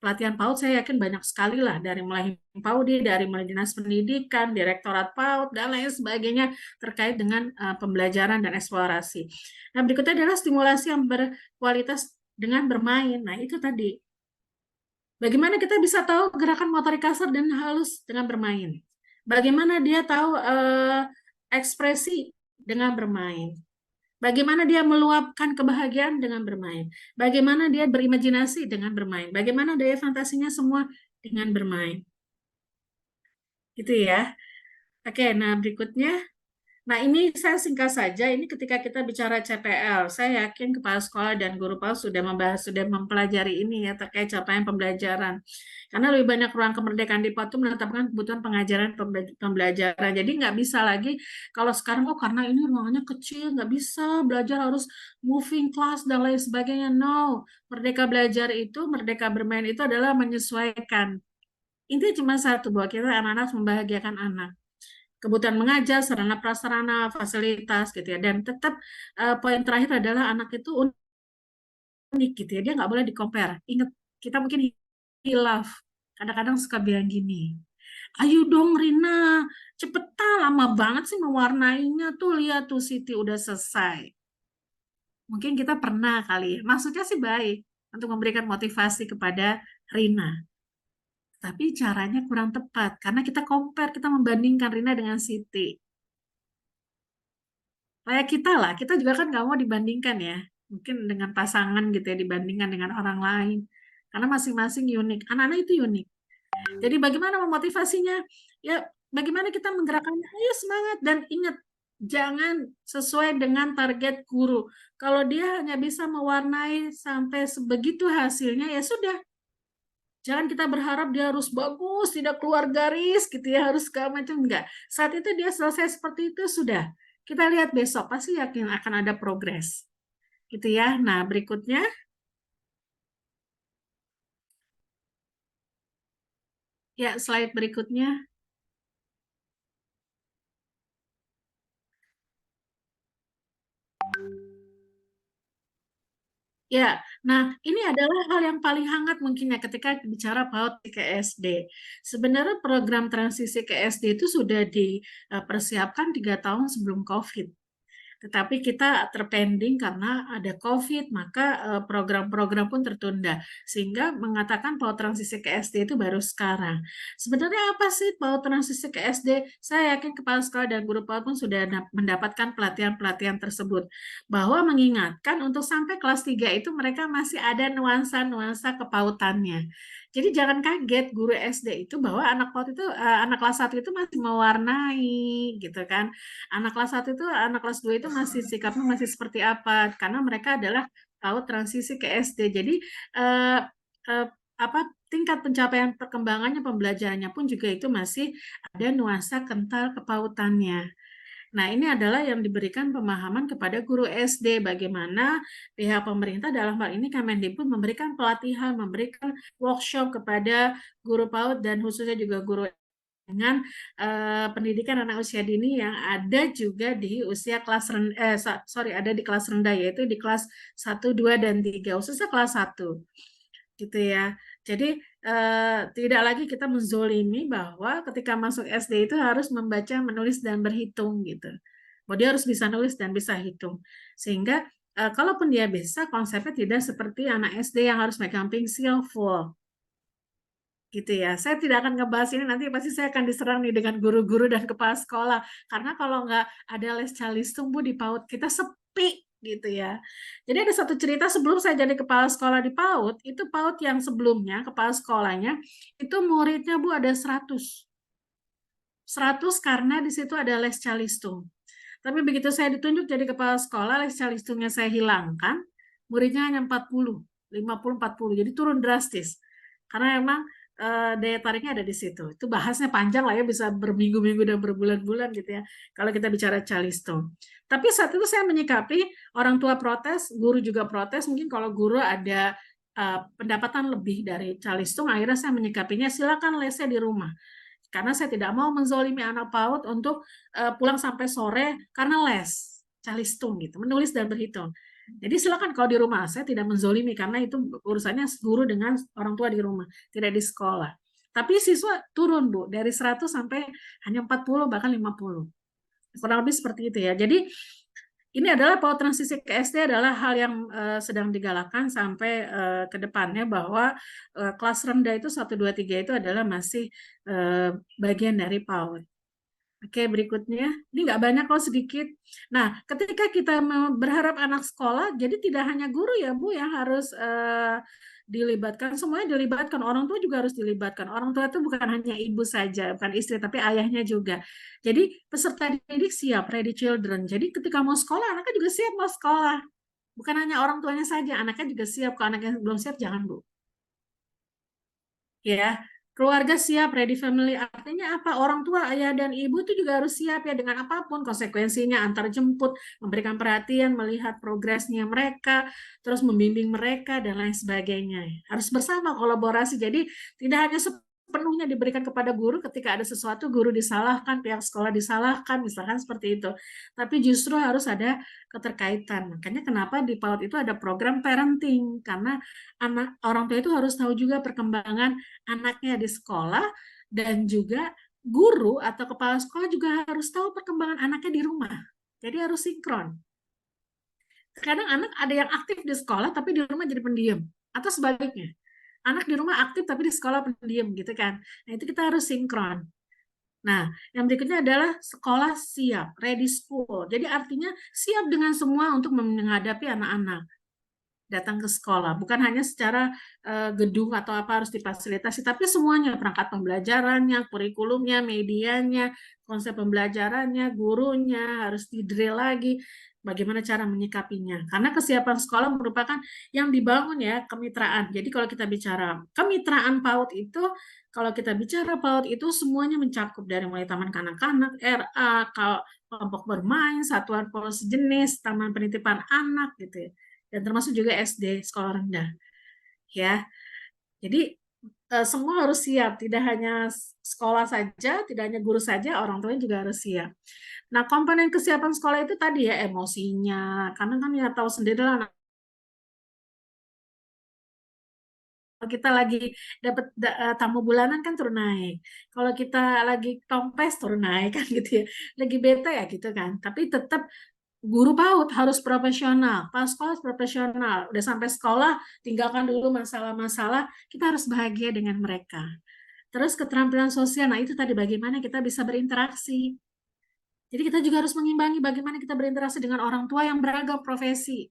Pelatihan PAUD saya yakin banyak sekali lah, dari mulai PAUD, dari mulai Dinas Pendidikan, Direktorat PAUD, dan lain sebagainya terkait dengan pembelajaran dan eksplorasi. Nah, berikutnya adalah stimulasi yang berkualitas dengan bermain. Nah, itu tadi. Bagaimana kita bisa tahu gerakan motorik kasar dan halus dengan bermain? Bagaimana dia tahu ekspresi dengan bermain? Bagaimana dia meluapkan kebahagiaan dengan bermain? Bagaimana dia berimajinasi dengan bermain? Bagaimana daya fantasinya semua dengan bermain? Gitu ya. Oke, nah berikutnya. Nah, ini saya singkat saja. Ini ketika kita bicara CPL, saya yakin kepala sekolah dan guru PAUD sudah membahas, sudah mempelajari ini ya, terkait capaian pembelajaran. Karena lebih banyak ruang kemerdekaan di PAUD itu menetapkan kebutuhan pengajaran pembelajaran. Jadi nggak bisa lagi kalau sekarang, oh karena ini ruangannya kecil, nggak bisa belajar, harus moving class dan lain sebagainya. No, Merdeka Belajar itu, Merdeka Bermain itu adalah menyesuaikan. Intinya cuma satu, bahwa kita anak-anak membahagiakan anak. Kebutuhan mengajar, sarana prasarana, fasilitas gitu ya. Dan tetap poin terakhir adalah anak itu unik gitu ya. Dia nggak boleh di-compare. Ingat, kita mungkin hilaf. Kadang-kadang suka bilang gini, ayo dong Rina, cepetan, lama banget sih mewarnainya tuh, lihat tuh Siti udah selesai. Mungkin kita pernah kali ya. Maksudnya sih baik untuk memberikan motivasi kepada Rina. Tapi caranya kurang tepat, karena kita compare, kita membandingkan Rina dengan Siti. Kayak kita lah, kita juga kan nggak mau dibandingkan ya. Mungkin dengan pasangan gitu ya, dibandingkan dengan orang lain. Karena masing-masing unik. Anak-anak itu unik. Jadi bagaimana memotivasinya? Ya, bagaimana kita menggerakkannya? Ayo semangat, dan ingat, jangan sesuai dengan target guru. Kalau dia hanya bisa mewarnai sampai sebegitu hasilnya, ya sudah. Jangan kita berharap dia harus bagus, tidak keluar garis gitu ya, harus segala macam, enggak. Saat itu dia selesai seperti itu, sudah. Kita lihat besok, pasti yakin akan ada progres. Gitu ya. Nah, berikutnya. Ya, slide berikutnya. Ya, nah ini adalah hal yang paling hangat mungkin ya ketika bicara PAUD ke SD. Sebenarnya program transisi ke SD itu sudah dipersiapkan 3 tahun sebelum COVID. Tetapi kita terpending karena ada COVID, maka program-program pun tertunda. Sehingga mengatakan PAUD transisi ke SD itu baru sekarang. Sebenarnya apa sih PAUD transisi ke SD? Saya yakin kepala sekolah dan guru PAUD pun sudah mendapatkan pelatihan-pelatihan tersebut. Bahwa mengingatkan untuk sampai kelas 3 itu mereka masih ada nuansa-nuansa kepautannya. Jadi jangan kaget guru SD itu bahwa anak PAUD itu, anak kelas 1 itu masih mewarnai gitu kan. Anak kelas 1 itu, anak kelas 2 itu masih sikapnya masih seperti apa, karena mereka adalah PAUD transisi ke SD. Jadi tingkat pencapaian perkembangannya, pembelajarannya pun juga itu masih ada nuansa kental kepautannya. Nah, ini adalah yang diberikan pemahaman kepada guru SD, bagaimana pihak pemerintah dalam hal ini Kemendikbud memberikan pelatihan, memberikan workshop kepada guru PAUD dan khususnya juga guru dengan pendidikan anak usia dini yang ada juga di usia kelas ada di kelas rendah, yaitu di kelas 1, 2, dan 3, khususnya kelas 1 gitu ya. Jadi tidak lagi kita menzolimi bahwa ketika masuk SD itu harus membaca, menulis, dan berhitung gitu. Bahwa dia harus bisa nulis dan bisa hitung. Sehingga kalaupun dia bisa, konsepnya tidak seperti anak SD yang harus megang pensil full gitu ya. Saya tidak akan ngebahas ini, nanti pasti saya akan diserang nih dengan guru-guru dan kepala sekolah. Karena kalau nggak ada les calistung, Bu, di PAUD kita sepi gitu ya. Jadi ada satu cerita sebelum saya jadi kepala sekolah di PAUD, itu PAUD yang sebelumnya, kepala sekolahnya, itu muridnya, Bu, ada 100. 100 karena di situ ada les calistung. Tapi begitu saya ditunjuk jadi kepala sekolah, les calistungnya saya hilangkan, muridnya hanya 40, 50, 40. Jadi turun drastis. Karena memang daya tariknya ada di situ. Itu bahasnya panjang lah ya, bisa berminggu-minggu dan berbulan-bulan gitu ya, kalau kita bicara calistung. Tapi saat itu saya menyikapi orang tua protes, guru juga protes, mungkin kalau guru ada pendapatan lebih dari calistung, akhirnya saya menyikapinya, silakan lesnya di rumah. Karena saya tidak mau menzolimi anak PAUD untuk pulang sampai sore karena les calistung gitu, menulis dan berhitung. Jadi silakan kalau di rumah, saya tidak menzolimi karena itu urusannya guru dengan orang tua di rumah, tidak di sekolah. Tapi siswa turun, Bu, dari 100 sampai hanya 40 bahkan 50. Kurang lebih seperti itu ya. Jadi ini adalah PAUD transisi ke SD adalah hal yang sedang digalakkan sampai ke depannya, bahwa kelas rendah itu 1, 2, 3 itu adalah masih bagian dari PAUD. Oke, berikutnya. Ini nggak banyak kok, sedikit. Nah, ketika kita berharap anak sekolah, jadi tidak hanya guru ya, Bu, yang harus dilibatkan, semuanya dilibatkan. Orang tua juga harus dilibatkan. Orang tua itu bukan hanya ibu saja, bukan istri, tapi ayahnya juga. Jadi peserta didik siap, ready children. Jadi ketika mau sekolah, anaknya juga siap mau sekolah. Bukan hanya orang tuanya saja, anaknya juga siap. Kalau anaknya belum siap, jangan, Bu. Ya, keluarga siap, ready family, artinya apa? Orang tua, ayah dan ibu itu juga harus siap ya dengan apapun konsekuensinya, antar jemput, memberikan perhatian, melihat progresnya mereka, terus membimbing mereka dan lain sebagainya. Harus bersama kolaborasi. Jadi tidak hanya sepenuhnya diberikan kepada guru, ketika ada sesuatu guru disalahkan, pihak sekolah disalahkan, misalkan seperti itu. Tapi justru harus ada keterkaitan. Makanya kenapa di PAUD itu ada program parenting, karena orang tua itu harus tahu juga perkembangan anaknya di sekolah, dan juga guru atau kepala sekolah juga harus tahu perkembangan anaknya di rumah. Jadi harus sinkron. Kadang anak ada yang aktif di sekolah tapi di rumah jadi pendiam, atau sebaliknya. Anak di rumah aktif tapi di sekolah pendiam gitu kan. Nah, itu kita harus sinkron. Nah, yang berikutnya adalah sekolah siap, ready school. Jadi artinya siap dengan semua untuk menghadapi anak-anak datang ke sekolah, bukan hanya secara gedung atau apa harus difasilitasi, tapi semuanya, perangkat pembelajarannya, kurikulumnya, medianya, konsep pembelajarannya, gurunya harus di-drill lagi, bagaimana cara menyikapinya. Karena kesiapan sekolah merupakan yang dibangun ya, kemitraan. Jadi kalau kita bicara kemitraan PAUD itu, kalau kita bicara PAUD itu semuanya mencakup dari mulai taman kanak-kanak, RA, kelompok bermain, satuan pola sejenis, taman penitipan anak gitu ya. Dan termasuk juga SD, sekolah rendah. Ya. Jadi semua harus siap, tidak hanya sekolah saja, tidak hanya guru saja, orang tuanya juga harus siap. Nah, komponen kesiapan sekolah itu tadi ya, emosinya, karena kan ya tahu sendiri lah, kita lagi dapat tamu bulanan kan turun naik. Kalau kita lagi tompes turun naik kan gitu ya. Lagi bete ya gitu kan. Tapi tetap guru PAUD harus profesional, pas sekolah harus profesional. Udah sampai sekolah, tinggalkan dulu masalah-masalah, kita harus bahagia dengan mereka. Terus keterampilan sosial, nah itu tadi bagaimana kita bisa berinteraksi. Jadi kita juga harus mengimbangi bagaimana kita berinteraksi dengan orang tua yang beragam profesi.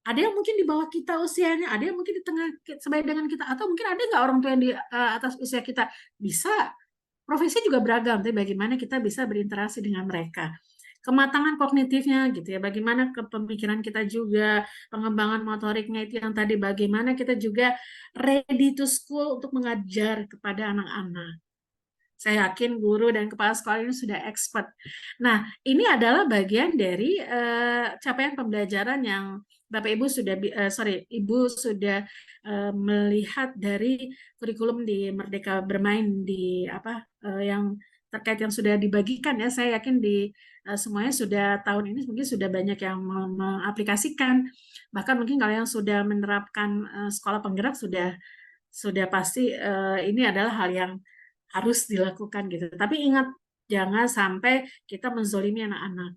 Ada yang mungkin di bawah kita usianya, ada yang mungkin di tengah sebaya dengan kita, atau mungkin ada nggak orang tua yang di atas usia kita. Bisa, profesi juga beragam, tapi bagaimana kita bisa berinteraksi dengan mereka. Kematangan kognitifnya gitu ya, bagaimana kepemikiran kita juga, pengembangan motoriknya itu yang tadi, bagaimana kita juga ready to school untuk mengajar kepada anak-anak. Saya yakin guru dan kepala sekolah ini sudah expert. Nah, ini adalah bagian dari capaian pembelajaran yang Bapak Ibu sudah Ibu sudah melihat dari kurikulum di Merdeka Bermain di yang terkait yang sudah dibagikan ya. Saya yakin di semuanya sudah tahun ini mungkin sudah banyak yang mengaplikasikan. Bahkan mungkin kalau yang sudah menerapkan sekolah penggerak sudah pasti ini adalah hal yang harus dilakukan gitu. Tapi ingat, jangan sampai kita menzolimi anak-anak.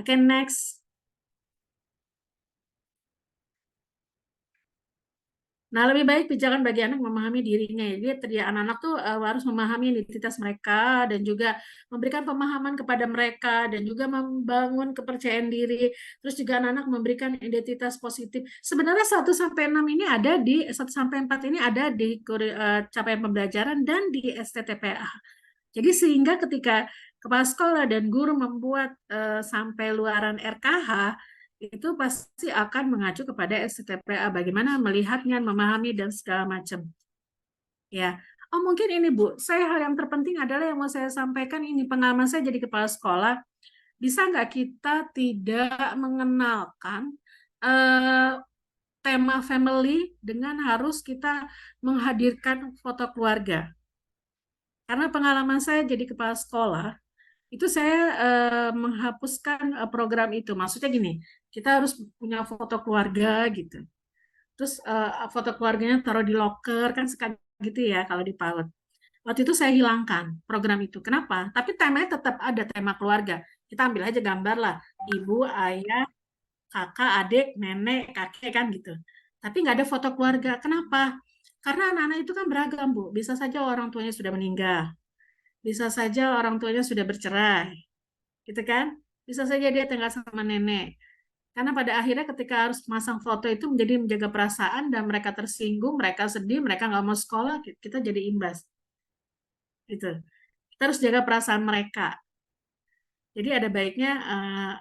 Oke, next. Nah, lebih baik pijakan bagi anak memahami dirinya. Jadi anak-anak tuh harus memahami identitas mereka dan juga memberikan pemahaman kepada mereka dan juga membangun kepercayaan diri. Terus juga anak-anak memberikan identitas positif. Sebenarnya 1 sampai 6 ini ada di 1 sampai 4 ini ada di capaian pembelajaran dan di STTPA. Jadi sehingga ketika kepala sekolah dan guru membuat sampai luaran RKH, itu pasti akan mengacu kepada STTPA, bagaimana melihatnya, memahami, dan segala macam. Ya, mungkin ini Bu, hal yang terpenting adalah yang mau saya sampaikan ini, pengalaman saya jadi kepala sekolah, bisa nggak kita tidak mengenalkan tema family dengan harus kita menghadirkan foto keluarga. Karena pengalaman saya jadi kepala sekolah, itu saya menghapuskan program itu. Maksudnya gini, kita harus punya foto keluarga gitu. Terus foto keluarganya taruh di locker, kan suka gitu ya kalau di PAUD. Waktu itu saya hilangkan program itu. Kenapa? Tapi temanya tetap ada, tema keluarga. Kita ambil aja gambar lah, ibu, ayah, kakak, adik, nenek, kakek kan gitu. Tapi nggak ada foto keluarga. Kenapa? Karena anak-anak itu kan beragam, Bu. Bisa saja orang tuanya sudah meninggal. Bisa saja orang tuanya sudah bercerai. Gitu kan? Bisa saja dia tinggal sama nenek. Karena pada akhirnya ketika harus masang foto itu menjadi menjaga perasaan dan mereka tersinggung, mereka sedih, mereka nggak mau sekolah, kita jadi imbas. Gitu. Kita harus jaga perasaan mereka. Jadi ada baiknya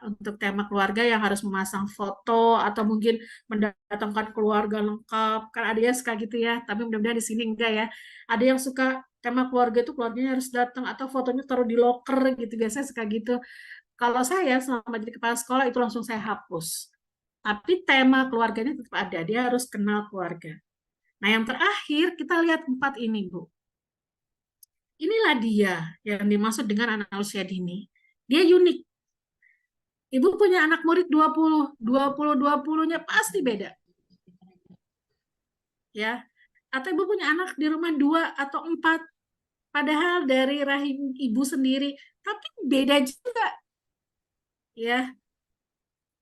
untuk tema keluarga yang harus memasang foto atau mungkin mendatangkan keluarga lengkap. Kan ada yang suka gitu ya, tapi mudah-mudahan di sini enggak ya. Ada yang suka tema keluarga itu keluarganya harus datang atau fotonya taruh di locker gitu. Biasanya suka gitu. Kalau saya selama jadi kepala sekolah itu langsung saya hapus. Tapi tema keluarganya tetap ada, dia harus kenal keluarga. Nah yang terakhir kita lihat 4 ini Bu. Inilah dia yang dimaksud dengan anak usia dini. Dia unik. Ibu punya anak murid 20, 20-20-nya pasti beda. Ya. Atau ibu punya anak di rumah 2 atau 4, padahal dari rahim ibu sendiri, tapi beda juga. Ya.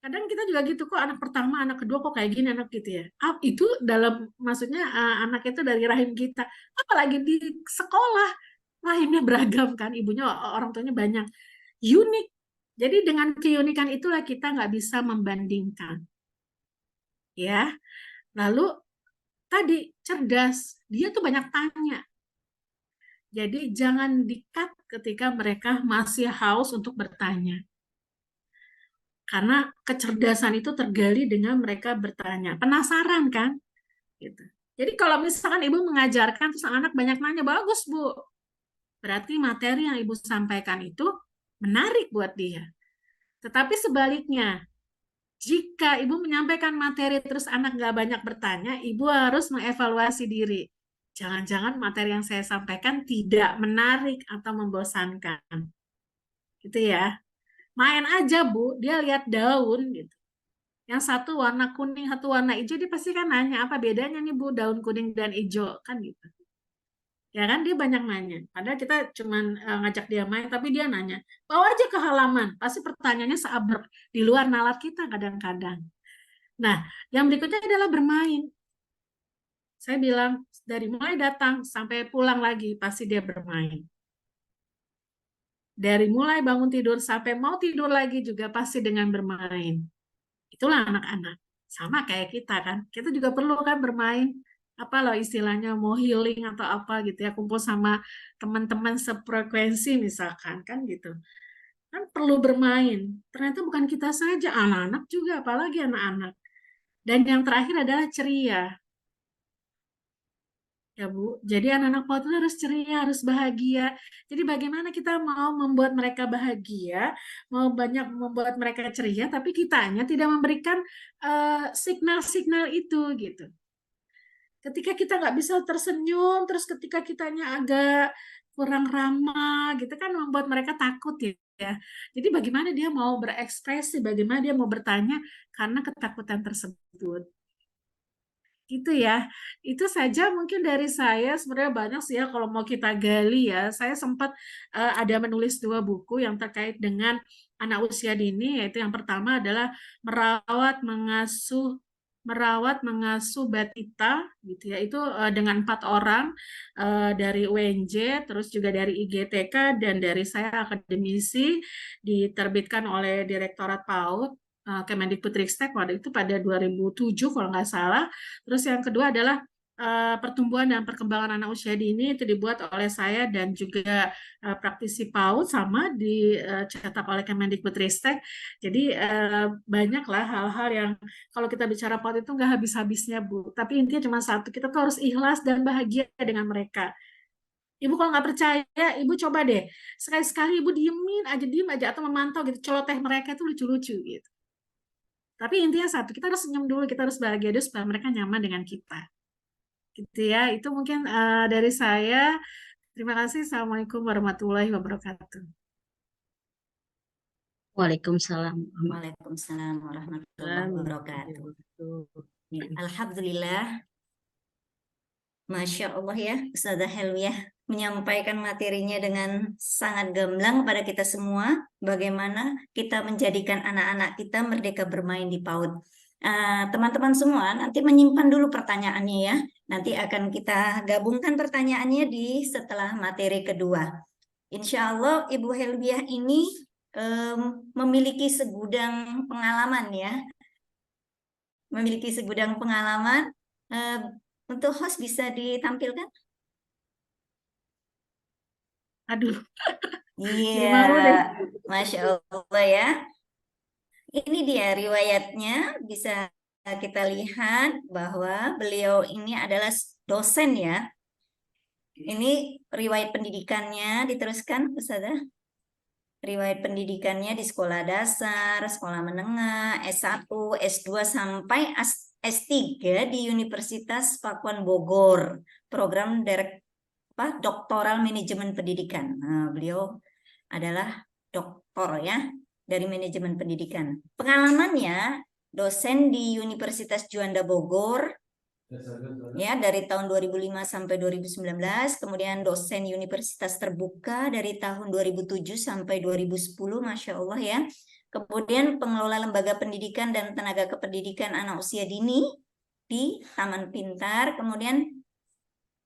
Kadang kita juga gitu, kok anak pertama, anak kedua kok kayak gini, anak gitu ya. Itu dalam, maksudnya anak itu dari rahim kita. Apalagi di sekolah, rahimnya beragam kan, ibunya, orang tuanya banyak. Unik. Jadi dengan keunikan itulah kita nggak bisa membandingkan. Ya. Lalu tadi cerdas, dia tuh banyak tanya. Jadi jangan di-cut ketika mereka masih haus untuk bertanya. Karena kecerdasan itu tergali dengan mereka bertanya. Penasaran kan? Gitu. Jadi kalau misalkan ibu mengajarkan terus anak banyak nanya, bagus Bu. Berarti materi yang ibu sampaikan itu menarik buat dia. Tetapi sebaliknya, jika ibu menyampaikan materi terus anak nggak banyak bertanya, ibu harus mengevaluasi diri. Jangan-jangan materi yang saya sampaikan tidak menarik atau membosankan. Gitu ya. Main aja Bu, dia lihat daun gitu. Yang satu warna kuning, satu warna hijau, dia pasti kan nanya, apa bedanya nih Bu, daun kuning dan hijau, kan gitu. Ya kan, dia banyak nanya. Padahal kita cuman ngajak dia main, tapi dia nanya. Bawa aja ke halaman, pasti pertanyaannya seabrek. Di luar nalar kita kadang-kadang. Nah, yang berikutnya adalah bermain. Saya bilang, dari mulai datang sampai pulang lagi, pasti dia bermain. Dari mulai bangun tidur sampai mau tidur lagi juga pasti dengan bermain. Itulah anak-anak. Sama kayak kita kan. Kita juga perlu kan bermain. Apa loh istilahnya, mau healing atau apa gitu ya. Kumpul sama teman-teman sefrekuensi misalkan kan gitu. Kan perlu bermain. Ternyata bukan kita saja, anak-anak juga, apalagi anak-anak. Dan yang terakhir adalah ceria. ya Bu. Jadi anak-anak PAUD itu harus ceria, harus bahagia. Jadi bagaimana kita mau membuat mereka bahagia, mau banyak membuat mereka ceria, tapi kitanya tidak memberikan signal-signal itu gitu. Ketika kita nggak bisa tersenyum, terus ketika kitanya agak kurang ramah gitu kan membuat mereka takut ya. Jadi bagaimana dia mau berekspresi, bagaimana dia mau bertanya karena ketakutan tersebut. Gitu ya. Itu saja mungkin dari saya. Sebenarnya banyak sih ya kalau mau kita gali ya. Saya sempat ada menulis 2 buku yang terkait dengan anak usia dini, yaitu yang pertama adalah merawat mengasuh Batita gitu ya. Itu dengan 4 orang dari UNJ, terus juga dari IGTK dan dari saya akademisi, diterbitkan oleh Direktorat PAUD Kemendikbudristek waktu itu pada 2007 kalau nggak salah. Terus yang kedua adalah pertumbuhan dan perkembangan anak usia dini, itu dibuat oleh saya dan juga praktisi PAUD, sama dicetak oleh Kemendikbudristek. Jadi banyaklah hal-hal yang kalau kita bicara PAUD itu nggak habis-habisnya Bu. Tapi intinya cuma satu, kita tuh harus ikhlas dan bahagia dengan mereka. Ibu kalau nggak percaya, Ibu coba deh sekali-sekali Ibu diem aja atau memantau gitu, celoteh mereka itu lucu-lucu gitu. Tapi intinya satu, kita harus senyum dulu, kita harus bahagia dulu supaya mereka nyaman dengan kita. Gitu ya, itu mungkin dari saya. Terima kasih. Assalamualaikum warahmatullahi wabarakatuh. Waalaikumsalam. Waalaikumsalam warahmatullahi wabarakatuh. Alhamdulillah. Masya Allah ya, Ustazah Helwiah menyampaikan materinya dengan sangat gamblang pada kita semua, bagaimana kita menjadikan anak-anak kita merdeka bermain di PAUD. Teman-teman semua nanti menyimpan dulu pertanyaannya ya, nanti akan kita gabungkan pertanyaannya di setelah materi kedua. Insya Allah Ibu Helwiah ini memiliki segudang pengalaman ya, untuk host bisa ditampilkan? Aduh, Iya, malu deh. Masya Allah ya. Ini dia riwayatnya, bisa kita lihat bahwa beliau ini adalah dosen ya. Ini riwayat pendidikannya, diteruskan Ustazah. Riwayat pendidikannya di sekolah dasar, sekolah menengah, S1, S2 sampai S3 di Universitas Pakuan Bogor, program doktoral manajemen pendidikan. Nah, beliau adalah doktor ya dari manajemen pendidikan. Pengalamannya dosen di Universitas Juanda Bogor ya dari tahun 2005 sampai 2019, kemudian dosen Universitas Terbuka dari tahun 2007 sampai 2010, Masya Allah ya. Kemudian pengelola lembaga pendidikan dan tenaga kependidikan anak usia dini di Taman Pintar, kemudian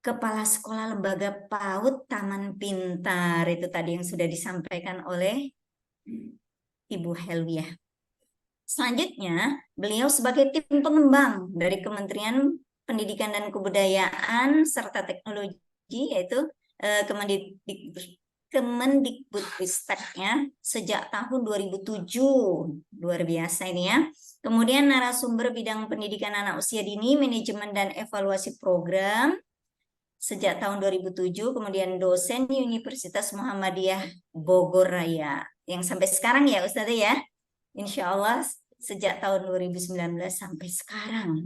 Kepala Sekolah Lembaga PAUD Taman Pintar, itu tadi yang sudah disampaikan oleh Ibu Helwiah. Selanjutnya, beliau sebagai tim pengembang dari Kementerian Pendidikan dan Kebudayaan serta Teknologi, yaitu Kemendikbudristek ya, sejak tahun 2007. Luar biasa ini ya. Kemudian narasumber bidang pendidikan anak usia dini, manajemen dan evaluasi program sejak tahun 2007, kemudian dosen Universitas Muhammadiyah Bogor Raya yang sampai sekarang ya Ustazah ya, insya Allah sejak tahun 2019 sampai sekarang.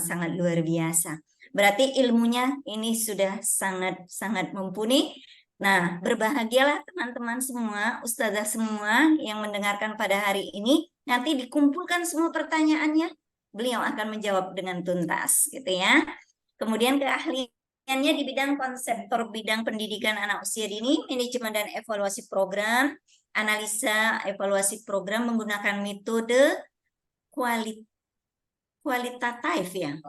Sangat luar biasa, berarti ilmunya ini sudah sangat mumpuni. Nah, berbahagialah teman-teman semua, Ustazah semua yang mendengarkan pada hari ini. Nanti dikumpulkan semua pertanyaannya, beliau akan menjawab dengan tuntas gitu ya. Kemudian keahliannya di bidang konseptor bidang pendidikan anak usia dini, manajemen dan evaluasi program, analisa evaluasi program menggunakan metode kualitatif ya,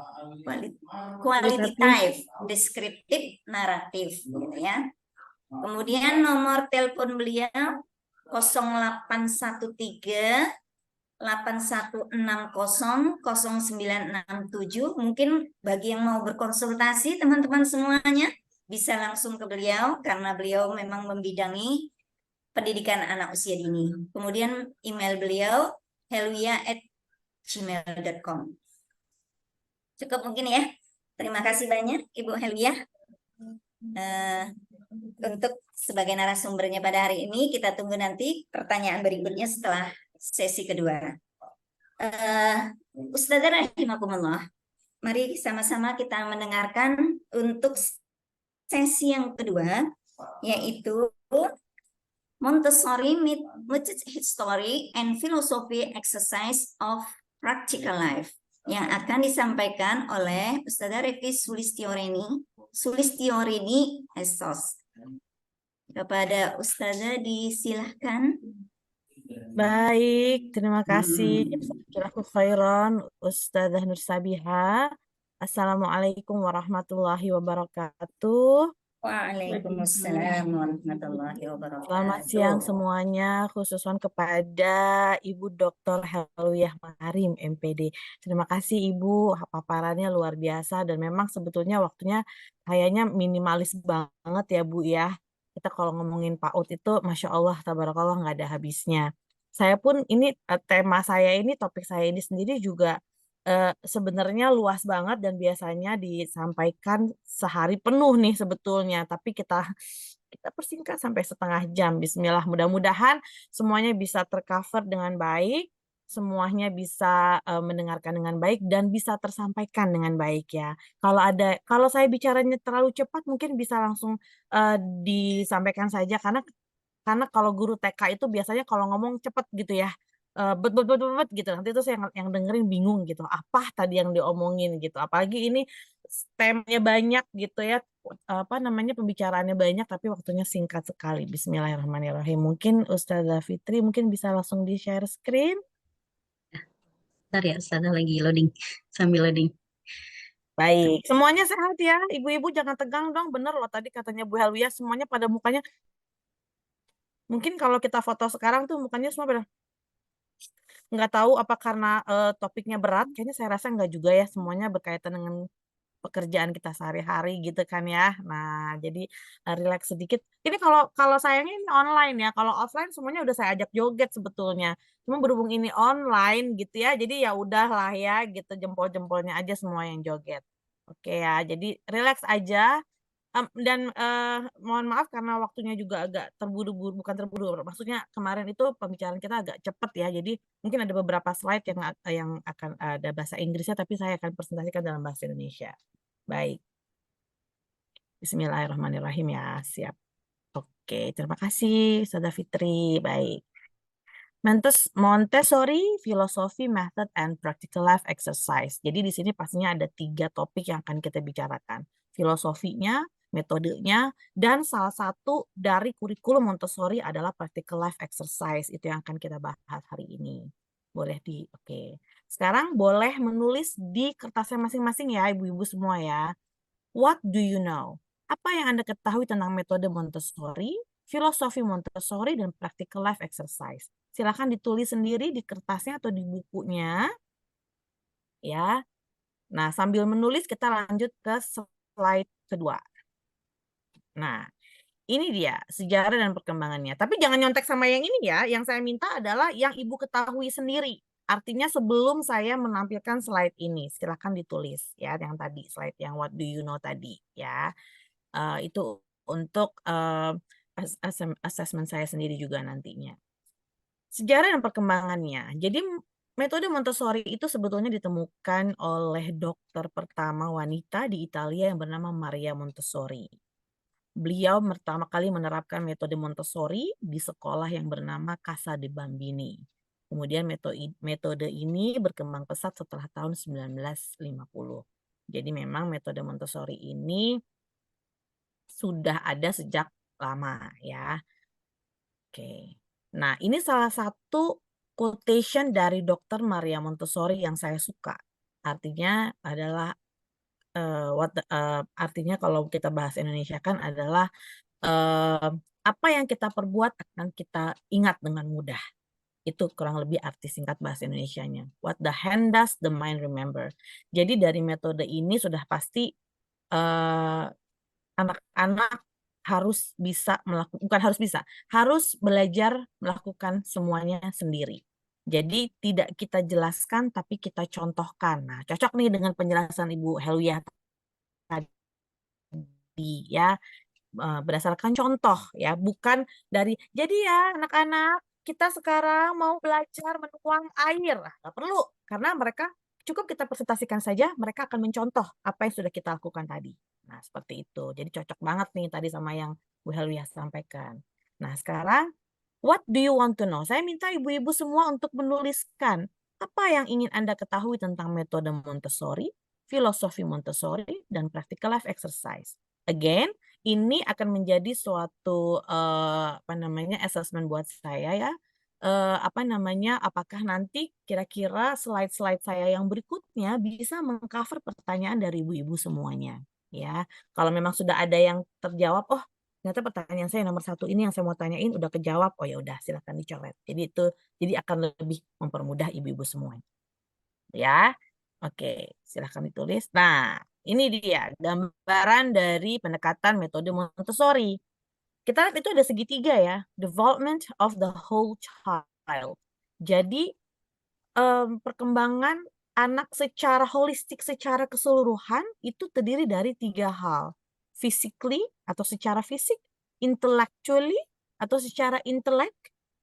kualitatif, deskriptif, naratif gitu ya. Kemudian nomor telepon beliau 0813 8160 0967. Mungkin bagi yang mau berkonsultasi teman-teman semuanya bisa langsung ke beliau karena beliau memang membidangi pendidikan anak usia dini. Kemudian email beliau helwiah@gmail.com. Cukup mungkin ya. Terima kasih banyak Ibu Helwiah. Untuk sebagai narasumbernya pada hari ini, kita tunggu nanti pertanyaan berikutnya setelah sesi kedua. Ustazah rahimakumullah, mari sama-sama kita mendengarkan untuk sesi yang kedua, yaitu Montessori Method History and Philosophy Exercise of Practical Life yang akan disampaikan oleh Ustazah Revi Sulistiorini Esos. Kepada Ustazah disilahkan. Baik, terima kasih. Jazakallahu khairan, Ustazah Nur Sabiha. Assalamualaikum warahmatullahi wabarakatuh. Waalaikumsalam warahmatullahi Selamat siang wabarakatuh. semuanya, khususnya kepada Ibu Dr. Helwiah Makarim, MPD. Terima kasih Ibu, paparannya luar biasa dan memang sebetulnya waktunya kayaknya minimalis banget ya Bu ya. Kita kalau ngomongin PAUD itu, Masya Allah, tabarakallah nggak ada habisnya. Saya pun ini tema saya ini, topik saya ini sendiri juga sebenarnya luas banget dan biasanya disampaikan sehari penuh nih sebetulnya, tapi kita persingkat sampai setengah jam. Bismillah, mudah-mudahan semuanya bisa tercover dengan baik, semuanya bisa mendengarkan dengan baik dan bisa tersampaikan dengan baik ya. Kalau saya bicaranya terlalu cepat mungkin bisa langsung disampaikan saja karena kalau guru TK itu biasanya kalau ngomong cepet gitu ya, bet bet bet bet bet gitu. Nanti itu saya yang dengerin bingung gitu, apa tadi yang diomongin gitu. Apalagi ini temanya banyak gitu ya, apa namanya, pembicaraannya banyak tapi waktunya singkat sekali. Bismillahirrahmanirrahim. Mungkin Ustazah Fitri mungkin bisa langsung di-share screen. Bentar ya, Ustazah lagi loading, sambil loading. Baik, semuanya sehat ya. Ibu-ibu jangan tegang dong, bener loh tadi katanya Bu Helwiah semuanya pada mukanya. Mungkin kalau kita foto sekarang tuh mukanya semua pada nggak tahu apa karena topiknya berat, kayaknya saya rasa nggak juga ya, semuanya berkaitan dengan pekerjaan kita sehari-hari gitu kan ya. Nah, jadi relax sedikit. Ini kalau sayangnya ini online ya. Kalau offline semuanya udah saya ajak joget sebetulnya. Cuma berhubung ini online gitu ya, jadi ya udahlah ya gitu, jempol-jempolnya aja semua yang joget. Oke ya, jadi relax aja. Dan mohon maaf karena waktunya juga agak terburu-buru, bukan terburu-buru, maksudnya kemarin itu pembicaraan kita agak cepet ya, jadi mungkin ada beberapa slide yang akan ada bahasa Inggrisnya, tapi saya akan presentasikan dalam bahasa Indonesia. Baik. Bismillahirrahmanirrahim ya, siap. Oke, terima kasih Ustazah Fitri. Baik. Montessori Philosophy, Method, and Practical Life Exercise. Jadi di sini pastinya ada 3 topik yang akan kita bicarakan. Filosofinya, metodenya, dan salah satu dari kurikulum Montessori adalah Practical Life Exercise. Itu yang akan kita bahas hari ini. Oke. Sekarang boleh menulis di kertasnya masing-masing ya, ibu-ibu semua ya. What do you know? Apa yang Anda ketahui tentang metode Montessori, filosofi Montessori, dan Practical Life Exercise? Silakan ditulis sendiri di kertasnya atau di bukunya. Ya. Nah, sambil menulis kita lanjut ke slide kedua. Nah, ini dia sejarah dan perkembangannya. Tapi jangan nyontek sama yang ini ya. Yang saya minta adalah yang Ibu ketahui sendiri. Artinya sebelum saya menampilkan slide ini, silakan ditulis ya yang tadi, slide yang what do you know tadi ya. Itu untuk assessment saya sendiri juga nantinya. Sejarah dan perkembangannya. Jadi metode Montessori itu sebetulnya ditemukan oleh dokter pertama wanita di Italia yang bernama Maria Montessori. Beliau pertama kali menerapkan metode Montessori di sekolah yang bernama Casa de Bambini. Kemudian metode ini berkembang pesat setelah tahun 1950. Jadi memang metode Montessori ini sudah ada sejak lama ya. Oke. Nah, ini salah satu quotation dari Dr. Maria Montessori yang saya suka. Artinya adalah artinya kalau kita bahas Indonesia kan adalah apa yang kita perbuat akan kita ingat dengan mudah. Itu kurang lebih arti singkat bahasa Indonesianya. What the hand does, the mind remember. Jadi dari metode ini sudah pasti anak-anak harus bisa harus belajar melakukan semuanya sendiri. Jadi tidak kita jelaskan tapi kita contohkan. Nah, cocok nih dengan penjelasan Ibu Helwiah ya, berdasarkan contoh ya, bukan dari jadi ya anak-anak kita sekarang mau belajar menuang air. Nggak perlu, karena mereka cukup kita presentasikan saja, mereka akan mencontoh apa yang sudah kita lakukan tadi. Nah, seperti itu. Jadi cocok banget nih tadi sama yang Bu Helwiyah sampaikan. Nah, sekarang what do you want to know? Saya minta ibu-ibu semua untuk menuliskan apa yang ingin Anda ketahui tentang metode Montessori, filosofi Montessori, dan practical life exercise. Again, ini akan menjadi suatu assessment buat saya ya. Apakah nanti kira-kira slide-slide saya yang berikutnya bisa mengcover pertanyaan dari ibu-ibu semuanya ya. Kalau memang sudah ada yang terjawab, oh ternyata pertanyaan saya nomor 1 ini yang saya mau tanyain udah kejawab, oh ya udah silakan dicoret. Jadi akan lebih mempermudah ibu-ibu semuanya. Ya, oke, silakan ditulis. Nah, ini dia gambaran dari pendekatan metode Montessori. Kita lihat itu ada segitiga ya, development of the whole child. Jadi perkembangan anak secara holistik, secara keseluruhan itu terdiri dari 3 hal. Physically atau secara fisik, intellectually atau secara intelek,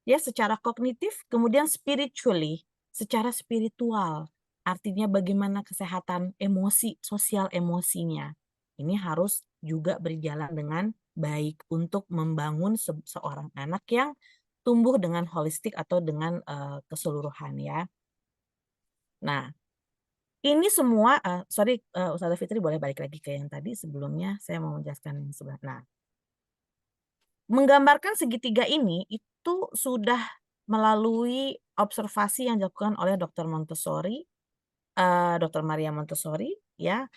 ya secara kognitif, kemudian spiritually, secara spiritual. Artinya bagaimana kesehatan emosi, sosial emosinya. Ini harus juga berjalan dengan baik untuk membangun seorang anak yang tumbuh dengan holistik atau dengan keseluruhan ya. Nah, ini semua, Ustazah Fitri boleh balik lagi ke yang tadi sebelumnya, saya mau menjelaskan yang sebelah. Nah, menggambarkan segitiga ini itu sudah melalui observasi yang dilakukan oleh Dr. Montessori, Dr. Maria Montessori, ya,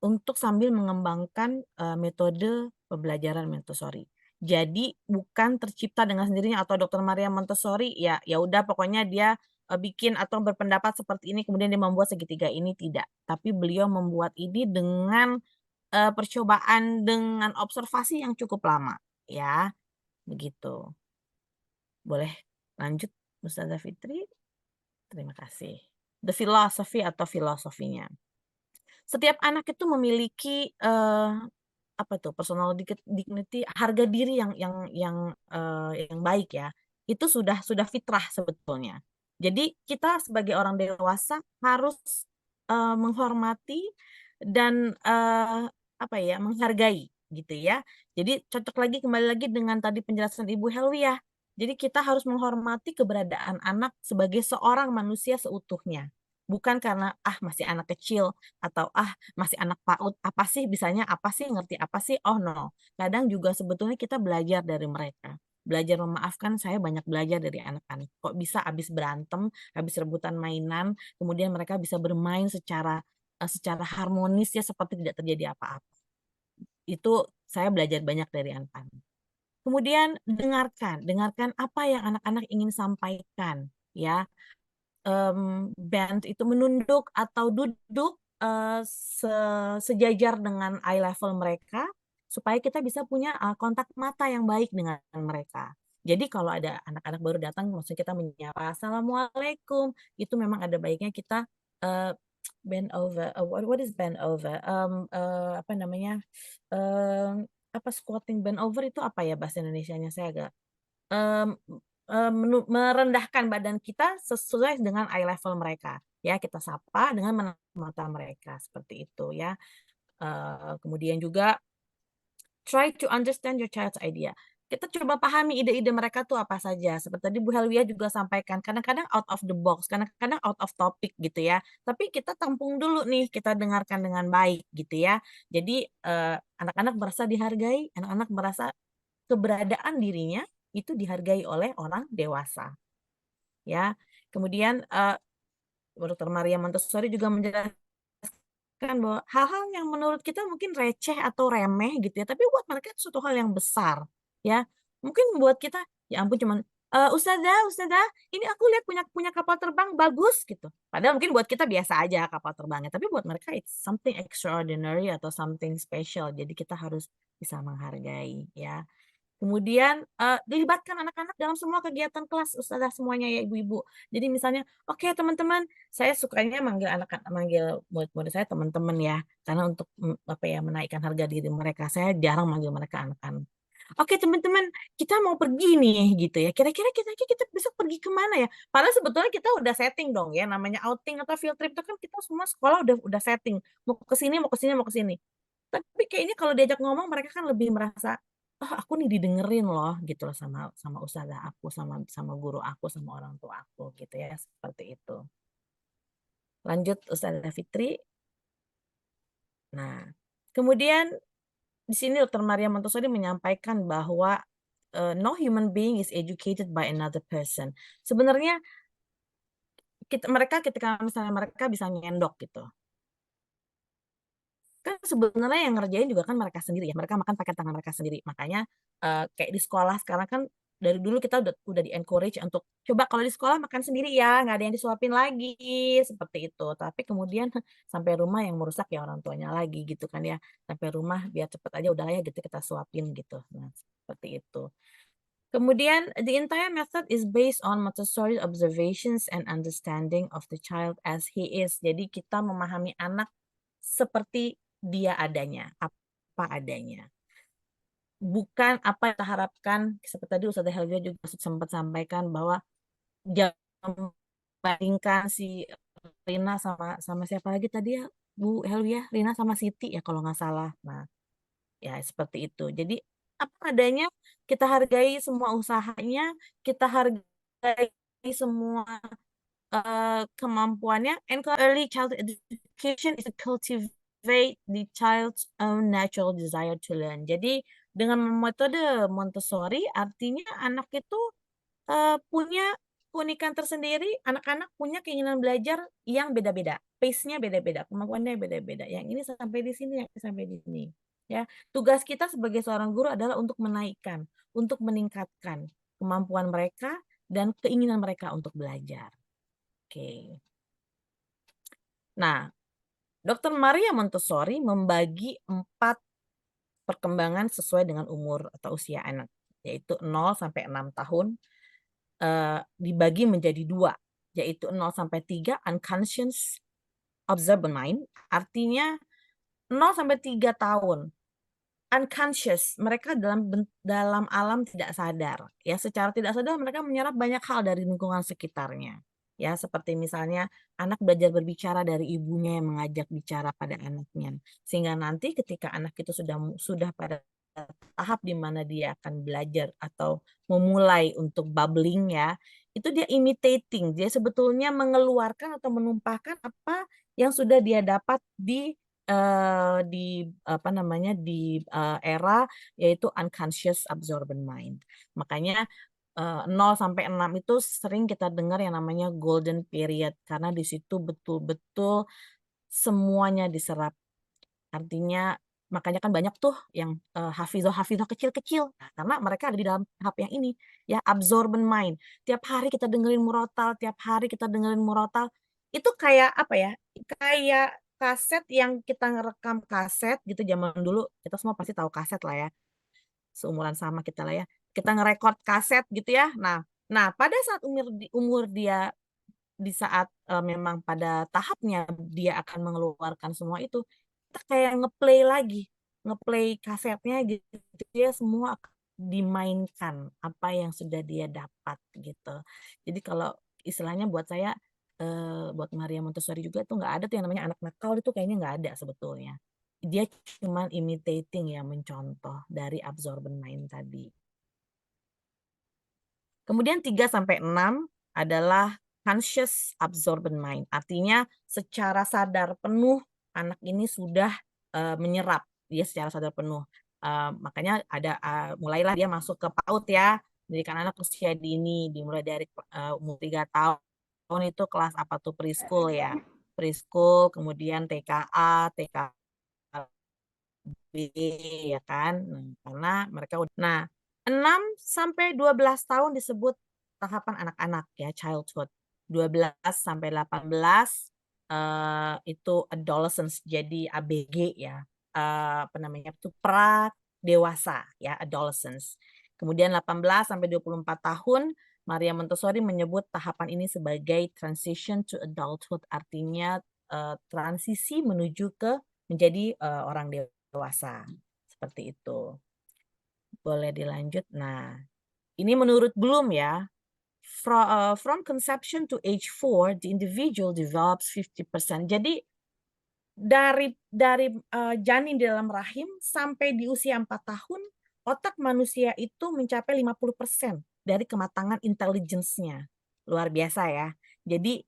untuk sambil mengembangkan metode pembelajaran Montessori. Jadi bukan tercipta dengan sendirinya atau Dr. Maria Montessori ya udah pokoknya dia bikin atau berpendapat seperti ini kemudian dia membuat segitiga ini, tidak. Tapi beliau membuat ini dengan percobaan dengan observasi yang cukup lama ya. Begitu. Boleh lanjut Ustazah Fitri? Terima kasih. The philosophy atau filosofinya. Setiap anak itu memiliki personal dignity, harga diri yang baik ya. Itu sudah fitrah sebetulnya. Jadi kita sebagai orang dewasa harus menghormati dan menghargai gitu ya. Jadi cocok lagi kembali lagi dengan tadi penjelasan Ibu Helwiyah. Jadi kita harus menghormati keberadaan anak sebagai seorang manusia seutuhnya. Bukan karena masih anak kecil atau masih anak PAUD, apa sih bisanya, apa sih ngerti apa sih, oh no. Kadang juga sebetulnya kita belajar dari mereka. Belajar memaafkan, saya banyak belajar dari anak-anak. Kok bisa habis berantem, habis rebutan mainan, kemudian mereka bisa bermain secara harmonis ya seperti tidak terjadi apa-apa. Itu saya belajar banyak dari anak-anak. Kemudian dengarkan apa yang anak-anak ingin sampaikan ya. Band itu menunduk atau duduk sejajar dengan eye level mereka supaya kita bisa punya kontak mata yang baik dengan mereka. Jadi kalau ada anak-anak baru datang, maksudnya kita menyapa Assalamualaikum, itu memang ada baiknya kita bend over. What is bend over? Squatting bend over itu apa ya bahasa Indonesianya, saya agak merendahkan badan kita sesuai dengan eye level mereka ya, kita sapa dengan mata mereka seperti itu ya. Kemudian juga try to understand your child's idea. Kita coba pahami ide-ide mereka tuh apa saja. Seperti tadi Bu Helwiyah juga sampaikan, kadang-kadang out of the box, kadang-kadang out of topic gitu ya. Tapi kita tampung dulu nih, kita dengarkan dengan baik gitu ya. Jadi anak-anak merasa dihargai, anak-anak merasa keberadaan dirinya itu dihargai oleh orang dewasa. Ya. Kemudian Dr. Maria Montessori juga menjelaskan bahwa hal-hal yang menurut kita mungkin receh atau remeh gitu ya, tapi buat mereka itu suatu hal yang besar ya. Mungkin buat kita ya ampun cuman Ustazah, ini aku lihat punya kapal terbang bagus gitu. Padahal mungkin buat kita biasa aja kapal terbangnya, tapi buat mereka it's something extraordinary atau something special. Jadi kita harus bisa menghargai ya. Kemudian dilibatkan anak-anak dalam semua kegiatan kelas, ustazah semuanya ya ibu-ibu. Jadi misalnya, oke teman-teman, saya sukanya manggil murid-murid saya teman-teman ya, karena untuk apa ya menaikkan harga diri mereka. Saya jarang manggil mereka anak-anak. Oke teman-teman, kita mau pergi nih gitu ya. Kira-kira kita besok pergi kemana ya? Padahal sebetulnya kita udah setting dong ya, namanya outing atau field trip itu kan kita semua sekolah udah setting, mau ke sini, mau ke sini, mau ke sini. Tapi kayaknya kalau diajak ngomong mereka kan lebih merasa, "Oh, aku nih didengerin loh," gitu loh sama ustazah aku, sama guru aku, sama orang tua aku gitu ya, seperti itu. Lanjut Ustazah Fitri. Nah, kemudian di sini Dr. Maria Montessori menyampaikan bahwa no human being is educated by another person. Sebenarnya mereka ketika misalnya mereka bisa nyendok gitu. Kan sebenarnya yang ngerjain juga kan mereka sendiri ya, mereka makan pakai tangan mereka sendiri. Makanya, kayak di sekolah sekarang kan dari dulu kita udah di-encourage untuk, "Coba kalau di sekolah makan sendiri ya, nggak ada yang disuapin lagi," seperti itu. Tapi kemudian sampai rumah yang merusak ya orang tuanya lagi gitu kan ya. Sampai rumah biar cepet aja udahlah ya gitu kita suapin gitu. Nah, seperti itu. Kemudian the entire method is based on Montessori observations and understanding of the child as he is. Jadi kita memahami anak seperti dia adanya, apa adanya. Bukan apa yang kita harapkan, seperti tadi Ustazah Helga juga sempat sampaikan bahwa jangan membandingkan si Rina sama siapa lagi tadi ya, Bu Helga, Rina sama Siti ya kalau nggak salah. Nah, ya seperti itu. Jadi apa adanya, kita hargai semua usahanya, kita hargai semua kemampuannya, and early childhood education is to cultivate the child's own natural desire to learn. Jadi dengan metode Montessori artinya anak itu punya keunikan tersendiri, anak-anak punya keinginan belajar yang beda-beda, pace-nya beda-beda, kemampuannya beda-beda. Yang ini sampai di sini, yang ini sampai di sini. Ya, tugas kita sebagai seorang guru adalah untuk menaikkan, untuk meningkatkan kemampuan mereka dan keinginan mereka untuk belajar. Oke. Nah, Dr. Maria Montessori membagi 4 perkembangan sesuai dengan umur atau usia anak, yaitu 0 sampai 6 tahun, dibagi menjadi 2, yaitu 0 sampai 3 unconscious observant mind, artinya 0 sampai 3 tahun. Unconscious, mereka dalam alam tidak sadar. Ya, secara tidak sadar mereka menyerap banyak hal dari lingkungan sekitarnya. Ya, seperti misalnya anak belajar berbicara dari ibunya yang mengajak bicara pada anaknya. Sehingga nanti ketika anak itu sudah pada tahap di mana dia akan belajar atau memulai untuk babbling ya, itu dia imitating, dia sebetulnya mengeluarkan atau menumpahkan apa yang sudah dia dapat di apa namanya di era yaitu unconscious absorbent mind. Makanya 0 sampai 6 itu sering kita dengar yang namanya golden period karena di situ betul-betul semuanya diserap. Artinya makanya kan banyak tuh yang hafizah kecil-kecil. Nah, karena mereka ada di dalam tahap yang ini ya absorbent mind. Tiap hari kita dengerin murotal, itu kayak apa ya? Kayak kaset yang kita ngerekam kaset gitu zaman dulu, kita semua pasti tahu kaset lah ya. Seumuran sama kita lah ya. Kita ngerekord kaset gitu ya. Nah, pada saat umur dia di saat memang pada tahapnya dia akan mengeluarkan semua itu, kita kayak ngeplay kasetnya gitu ya, semua dimainkan apa yang sudah dia dapat gitu. Jadi kalau istilahnya buat saya buat Maria Montessori juga tuh nggak ada tuh yang namanya anak nakal, itu kayaknya nggak ada sebetulnya. Dia cuma imitating ya, mencontoh dari absorbent mind tadi. Kemudian 3 sampai 6 adalah conscious absorbent mind. Artinya secara sadar penuh anak ini sudah menyerap, dia secara sadar penuh. Makanya ada mulailah dia masuk ke PAUD ya. Pendidikan anak usia dini dimulai dari umur 3 tahun itu kelas apa tuh, preschool ya. Preschool, kemudian TKA, TKB ya kan. Nah, karena mereka 6 sampai 12 tahun disebut tahapan anak-anak ya, childhood. 12 sampai 18 itu adolescence, jadi ABG ya. Apa namanya? Itu pra dewasa ya, adolescence. Kemudian 18 sampai 24 tahun, Maria Montessori menyebut tahapan ini sebagai transition to adulthood, artinya transisi menuju ke menjadi orang dewasa. Seperti itu. Boleh dilanjut. Nah, ini menurut Bloom ya. From conception to age 4, the individual develops 50%. Jadi dari janin di dalam rahim sampai di usia 4 tahun, otak manusia itu mencapai 50% dari kematangan intelligence-nya. Luar biasa ya. Jadi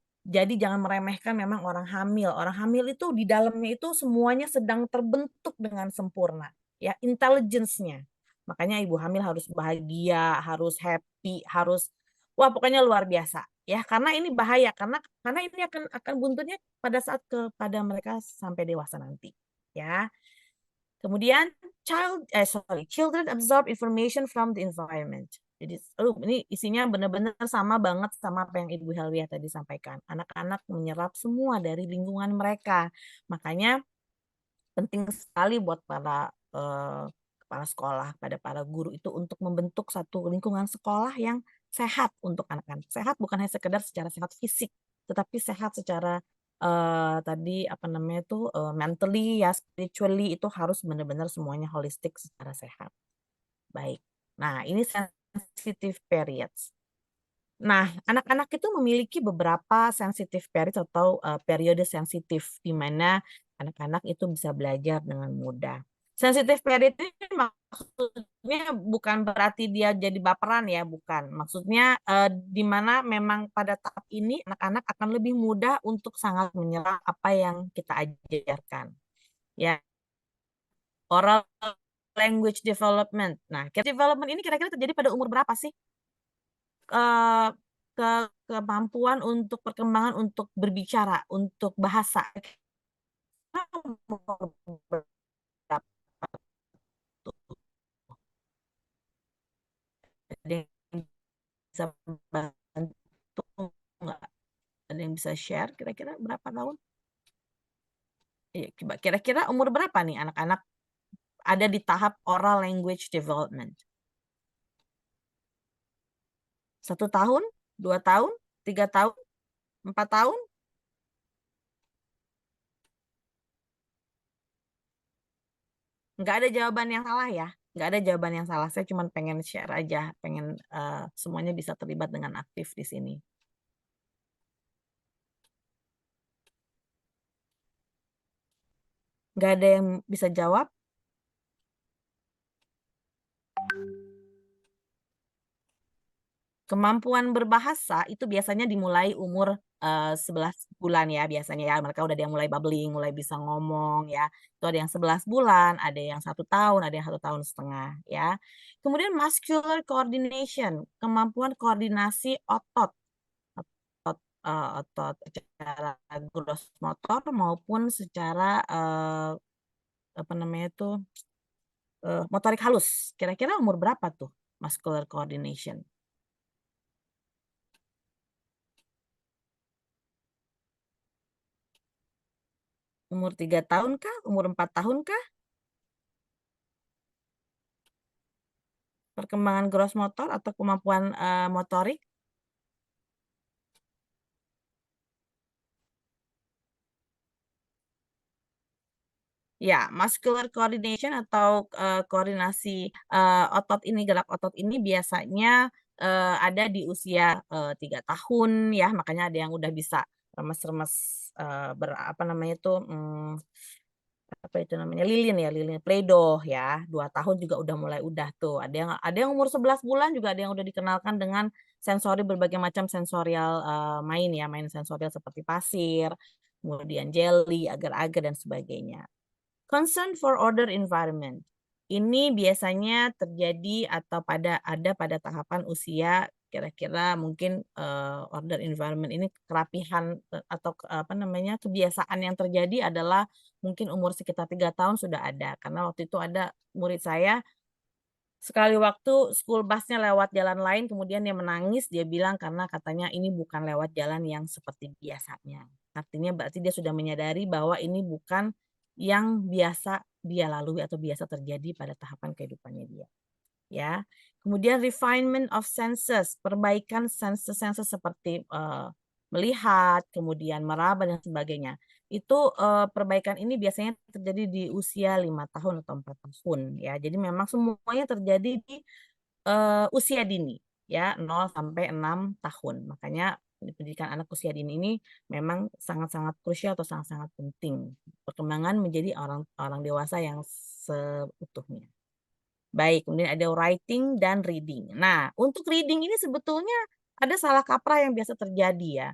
jangan meremehkan memang orang hamil. Orang hamil itu di dalamnya itu semuanya sedang terbentuk dengan sempurna. Ya, intelligence-nya. Makanya ibu hamil harus bahagia, harus happy, harus wah pokoknya luar biasa. Ya, karena ini bahaya karena ini akan buntutnya pada saat kepada mereka sampai dewasa nanti, ya. Kemudian children absorb information from the environment. Jadi ini isinya benar-benar sama banget sama apa yang Ibu Helwiyah tadi sampaikan. Anak-anak menyerap semua dari lingkungan mereka. Makanya penting sekali buat para kepala sekolah, pada para guru itu untuk membentuk satu lingkungan sekolah yang sehat untuk anak-anak. Sehat bukan hanya sekedar secara sehat fisik, tetapi sehat secara tadi apa namanya itu mentally ya, spiritually itu harus benar-benar semuanya holistik secara sehat. Baik. Nah, ini sensitive periods. Nah, anak-anak itu memiliki beberapa sensitive periods atau periode sensitif di mana anak-anak itu bisa belajar dengan mudah. Sensitive period ini maksudnya bukan berarti dia jadi baperan ya, bukan. Maksudnya di mana memang pada tahap ini anak-anak akan lebih mudah untuk sangat menyerap apa yang kita ajarkan. Ya, oral language development. Nah, development ini kira-kira terjadi pada umur berapa sih? Kemampuan untuk perkembangan untuk berbicara, untuk bahasa. Ada yang bisa bantu nggak? Ada yang bisa share kira-kira berapa tahun? Kira-kira umur berapa nih anak-anak ada di tahap oral language development? 1 tahun, 2 tahun, 3 tahun, 4 tahun? Nggak ada jawaban yang salah ya. Nggak ada jawaban yang salah. Saya cuma pengen share aja, pengen semuanya bisa terlibat dengan aktif di sini. Nggak ada yang bisa jawab? Kemampuan berbahasa itu biasanya dimulai umur 11 bulan ya biasanya ya. Mereka udah ada yang mulai babbling, mulai bisa ngomong ya. Itu ada yang 11 bulan, ada yang 1 tahun, ada yang 1,5 tahun ya. Kemudian muscular coordination, kemampuan koordinasi otot secara gross motor maupun secara apa namanya itu motorik halus. Kira-kira umur berapa tuh muscular coordination? Umur 3 tahun kah? Umur 4 tahun kah? Perkembangan gross motor atau kemampuan motorik? Ya, muscular coordination atau koordinasi otot ini, gerak otot ini biasanya ada di usia 3 tahun ya, makanya ada yang udah bisa remes-remes apa namanya itu apa itu namanya lilin play-doh ya. 2 tahun juga udah mulai tuh. Ada yang umur 11 bulan juga ada yang udah dikenalkan dengan sensori berbagai macam sensorial main ya, main sensorial seperti pasir, kemudian jelly, agar-agar dan sebagainya. Concern for order environment. Ini biasanya terjadi atau ada pada tahapan usia kira-kira mungkin order environment ini kerapihan atau apa namanya kebiasaan yang terjadi adalah mungkin umur sekitar 3 tahun sudah ada. Karena waktu itu ada murid saya sekali waktu school busnya lewat jalan lain kemudian dia menangis, dia bilang karena katanya ini bukan lewat jalan yang seperti biasanya. Artinya berarti dia sudah menyadari bahwa ini bukan yang biasa dia lalui atau biasa terjadi pada tahapan kehidupannya dia. Ya. Kemudian refinement of senses, perbaikan senses-senses seperti melihat, kemudian meraba dan sebagainya. Itu perbaikan ini biasanya terjadi di usia 5 tahun atau 4 tahun ya. Jadi memang semuanya terjadi di usia dini ya, 0 sampai 6 tahun. Makanya pendidikan anak usia dini ini memang sangat-sangat krusial atau sangat-sangat penting. Perkembangan menjadi orang dewasa yang seutuhnya. Baik, kemudian ada writing dan reading. Nah, untuk reading ini sebetulnya ada salah kaprah yang biasa terjadi ya.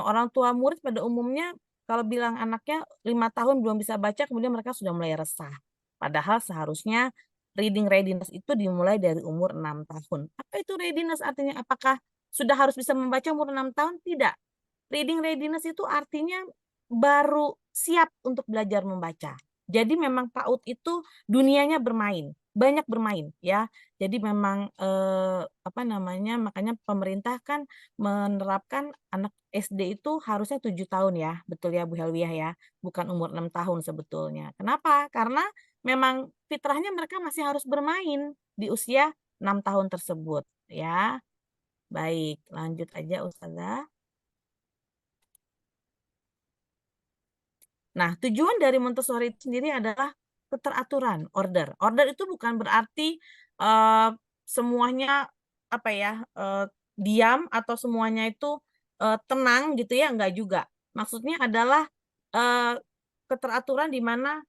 Orang tua murid pada umumnya kalau bilang anaknya 5 tahun belum bisa baca, kemudian mereka sudah mulai resah. Padahal seharusnya reading readiness itu dimulai dari umur 6 tahun. Apa itu readiness artinya? Apakah sudah harus bisa membaca umur 6 tahun? Tidak. Reading readiness itu artinya baru siap untuk belajar membaca. Jadi memang PAUD itu dunianya bermain, banyak bermain ya. Jadi memang apa namanya, makanya pemerintah kan menerapkan anak SD itu harusnya 7 tahun ya, betul ya Bu Helwiah ya, bukan umur 6 tahun sebetulnya. Kenapa? Karena memang fitrahnya mereka masih harus bermain di usia 6 tahun tersebut ya. Baik, lanjut aja Ustazah. Nah, tujuan dari Montessori itu sendiri adalah keteraturan, order. Order itu bukan berarti semuanya apa ya, diam atau semuanya itu tenang gitu ya, enggak juga. Maksudnya adalah keteraturan di mana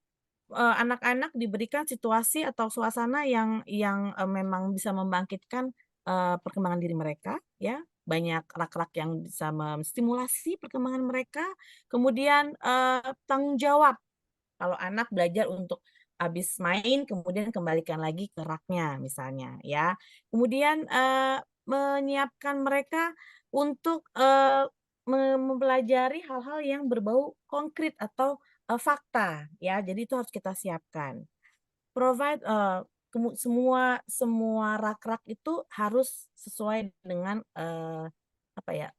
anak-anak diberikan situasi atau suasana yang memang bisa membangkitkan perkembangan diri mereka ya. Banyak rak-rak yang bisa menstimulasi perkembangan mereka. Kemudian tanggung jawab. Kalau anak belajar untuk habis main kemudian kembalikan lagi ke raknya misalnya ya. Kemudian menyiapkan mereka untuk mempelajari hal-hal yang berbau konkret atau fakta ya. Jadi itu harus kita siapkan. Provide semua rak-rak itu harus sesuai dengan apa ya,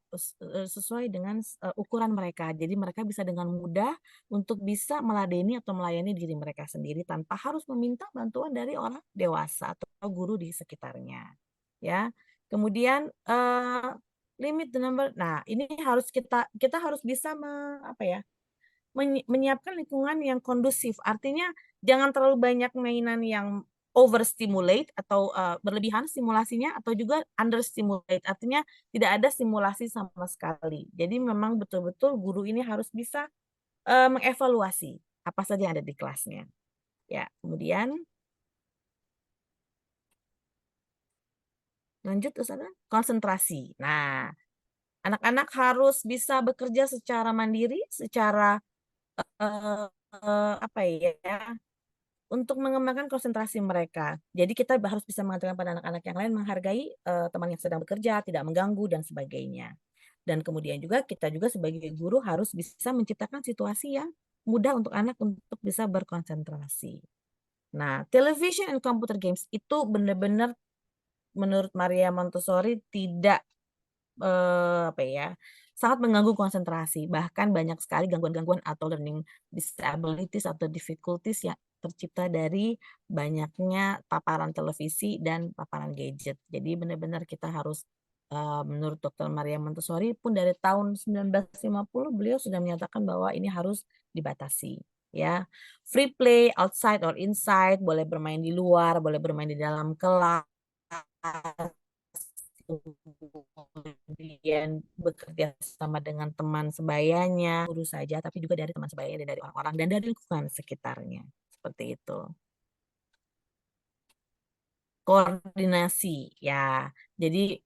sesuai dengan ukuran mereka. Jadi mereka bisa dengan mudah untuk bisa meladeni atau melayani diri mereka sendiri tanpa harus meminta bantuan dari orang dewasa atau guru di sekitarnya. Ya. Kemudian limit the number. Nah, ini harus kita harus bisa apa ya? Menyiapkan lingkungan yang kondusif. Artinya jangan terlalu banyak mainan yang overstimulate atau berlebihan stimulasinya atau juga understimulate. Artinya tidak ada stimulasi sama sekali. Jadi memang betul-betul guru ini harus bisa mengevaluasi apa saja yang ada di kelasnya. Ya, kemudian lanjut Ustazah, konsentrasi. Nah, anak-anak harus bisa bekerja secara mandiri, secara apa ya, untuk mengembangkan konsentrasi mereka. Jadi kita harus bisa mengatakan pada anak-anak yang lain menghargai teman yang sedang bekerja, tidak mengganggu dan sebagainya. Dan kemudian juga kita juga sebagai guru harus bisa menciptakan situasi yang mudah untuk anak untuk bisa berkonsentrasi. Nah, television and computer games itu benar-benar menurut Maria Montessori tidak apa ya, sangat mengganggu konsentrasi. Bahkan banyak sekali gangguan-gangguan atau learning disabilities atau difficulties yang tercipta dari banyaknya paparan televisi dan paparan gadget. Jadi benar-benar kita harus menurut Dr. Maria Montessori pun dari tahun 1950 beliau sudah menyatakan bahwa ini harus dibatasi ya. Free play outside or inside, boleh bermain di luar, boleh bermain di dalam kelas, kemudian bekerja sama dengan teman sebayanya, guru saja, tapi juga dari teman sebayanya dan dari orang-orang dan dari lingkungan sekitarnya. Seperti itu. Koordinasi, ya. Jadi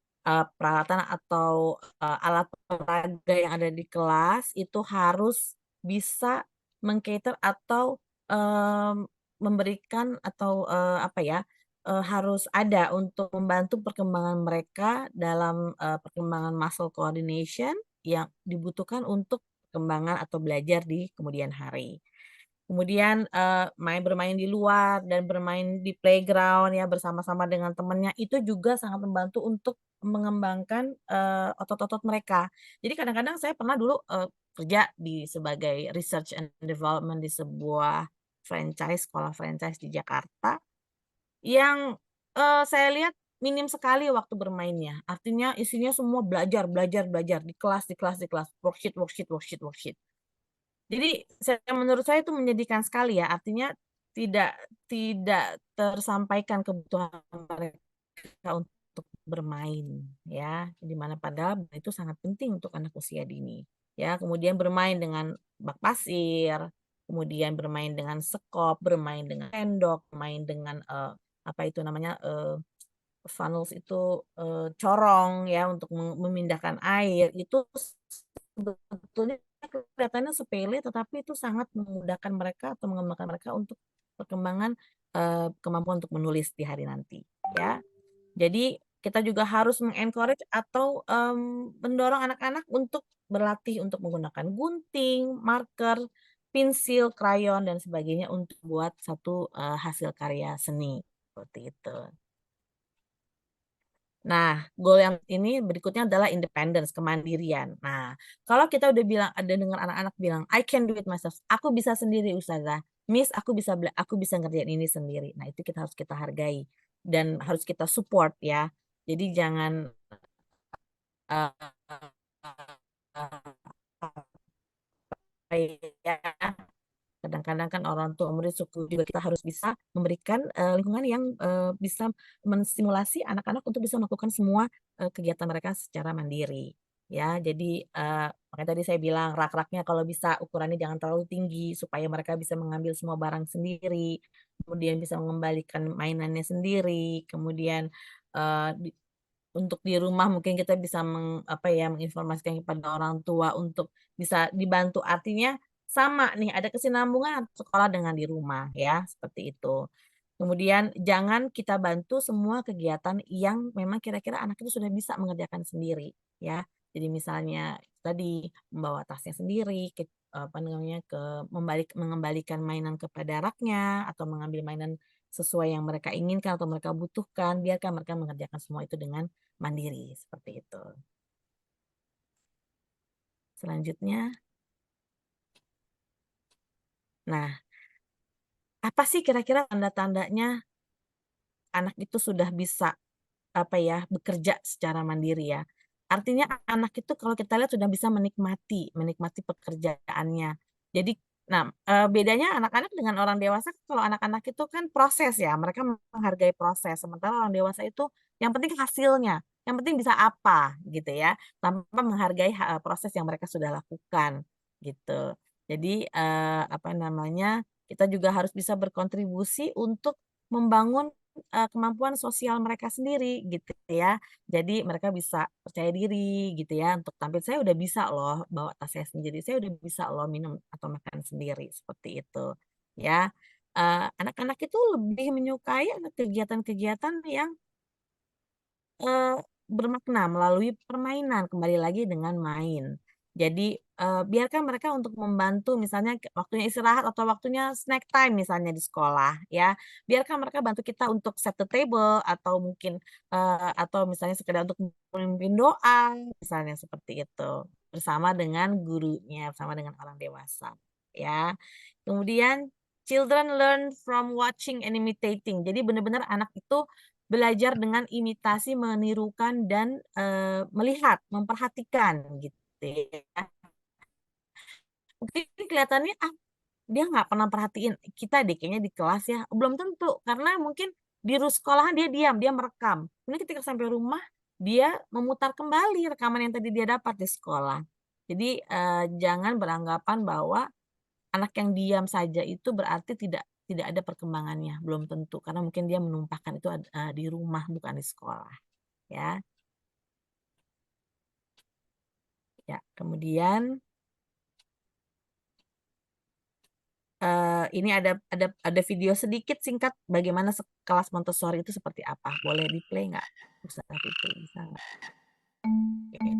peralatan atau alat peraga yang ada di kelas itu harus bisa mengcater atau memberikan atau apa ya, harus ada untuk membantu perkembangan mereka dalam perkembangan muscle coordination yang dibutuhkan untuk perkembangan atau belajar di kemudian hari. Kemudian bermain di luar dan bermain di playground ya bersama-sama dengan temannya itu juga sangat membantu untuk mengembangkan otot-otot mereka. Jadi kadang-kadang saya pernah dulu kerja sebagai research and development di sebuah sekolah franchise di Jakarta yang saya lihat minim sekali waktu bermainnya. Artinya isinya semua belajar, belajar, belajar di kelas, di kelas, di kelas, worksheet, worksheet, worksheet, worksheet. Jadi menurut saya itu menyedihkan sekali ya. Artinya tidak tidak tersampaikan kebutuhan mereka untuk bermain ya. Di mana padahal itu sangat penting untuk anak usia dini. Ya, kemudian bermain dengan bak pasir, kemudian bermain dengan sekop, bermain dengan sendok, bermain dengan apa itu namanya funnels itu corong ya untuk memindahkan air itu sebetulnya kelihatannya sepele tetapi itu sangat memudahkan mereka atau mengembangkan mereka untuk perkembangan kemampuan untuk menulis di hari nanti ya. Jadi kita juga harus mengencourage atau mendorong anak-anak untuk berlatih untuk menggunakan gunting, marker, pensil, krayon dan sebagainya untuk buat satu hasil karya seni seperti itu. Nah, goal yang ini berikutnya adalah independence, kemandirian. Nah, kalau kita udah bilang, ada dengar anak-anak bilang, I can do it myself, aku bisa sendiri Ustazah, Miss, aku bisa ngerjain ini sendiri. Nah, itu harus kita hargai dan harus kita support ya. Jadi jangan ya, kadang-kadang kan orang tua murid suku juga kita harus bisa memberikan lingkungan yang bisa menstimulasi anak-anak untuk bisa melakukan semua kegiatan mereka secara mandiri ya. Jadi makanya tadi saya bilang rak-raknya kalau bisa ukurannya jangan terlalu tinggi supaya mereka bisa mengambil semua barang sendiri, kemudian bisa mengembalikan mainannya sendiri, kemudian untuk di rumah mungkin kita bisa menginformasikan kepada orang tua untuk bisa dibantu. Artinya sama nih, ada kesinambungan sekolah dengan di rumah ya, seperti itu. Kemudian jangan kita bantu semua kegiatan yang memang kira-kira anak itu sudah bisa mengerjakan sendiri ya. Jadi misalnya tadi membawa tasnya sendiri, mengembalikan mainan kepada raknya atau mengambil mainan sesuai yang mereka inginkan atau mereka butuhkan, biarkan mereka mengerjakan semua itu dengan mandiri seperti itu. Selanjutnya, nah, apa sih kira-kira tanda-tandanya anak itu sudah bisa bekerja secara mandiri ya? Artinya anak itu kalau kita lihat sudah bisa menikmati pekerjaannya. Jadi, nah bedanya anak-anak dengan orang dewasa, kalau anak-anak itu kan proses ya, mereka menghargai proses. Sementara orang dewasa itu yang penting hasilnya, yang penting bisa apa gitu ya, tanpa menghargai proses yang mereka sudah lakukan gitu. Jadi kita juga harus bisa berkontribusi untuk membangun kemampuan sosial mereka sendiri gitu ya. Jadi mereka bisa percaya diri gitu ya untuk tampil, "Saya udah bisa loh bawa tas saya sendiri, saya udah bisa loh minum atau makan sendiri," seperti itu ya. Anak-anak itu lebih menyukai kegiatan-kegiatan yang bermakna melalui permainan, kembali lagi dengan main. Jadi, biarkan mereka untuk membantu misalnya waktunya istirahat atau waktunya snack time misalnya di sekolah ya, biarkan mereka bantu kita untuk set the table atau mungkin, atau misalnya sekedar untuk memimpin doa, misalnya seperti itu, bersama dengan gurunya, bersama dengan orang dewasa, ya. Kemudian children learn from watching and imitating. Jadi benar-benar anak itu belajar dengan imitasi, menirukan, dan melihat, memperhatikan gitu ya. Mungkin kelihatannya, dia nggak pernah perhatiin kita deh kayaknya di kelas ya, belum tentu, karena mungkin di sekolahan dia diam, dia merekam. Kemudian ketika sampai rumah, dia memutar kembali rekaman yang tadi dia dapat di sekolah. Jadi jangan beranggapan bahwa anak yang diam saja itu berarti tidak ada perkembangannya, belum tentu, karena mungkin dia menumpahkan itu di rumah bukan di sekolah, ya. Ya, kemudian ini ada video sedikit singkat bagaimana kelas Montessori itu seperti apa. Boleh di-play nggak? Bisa di-play, bisa nggak? Oke.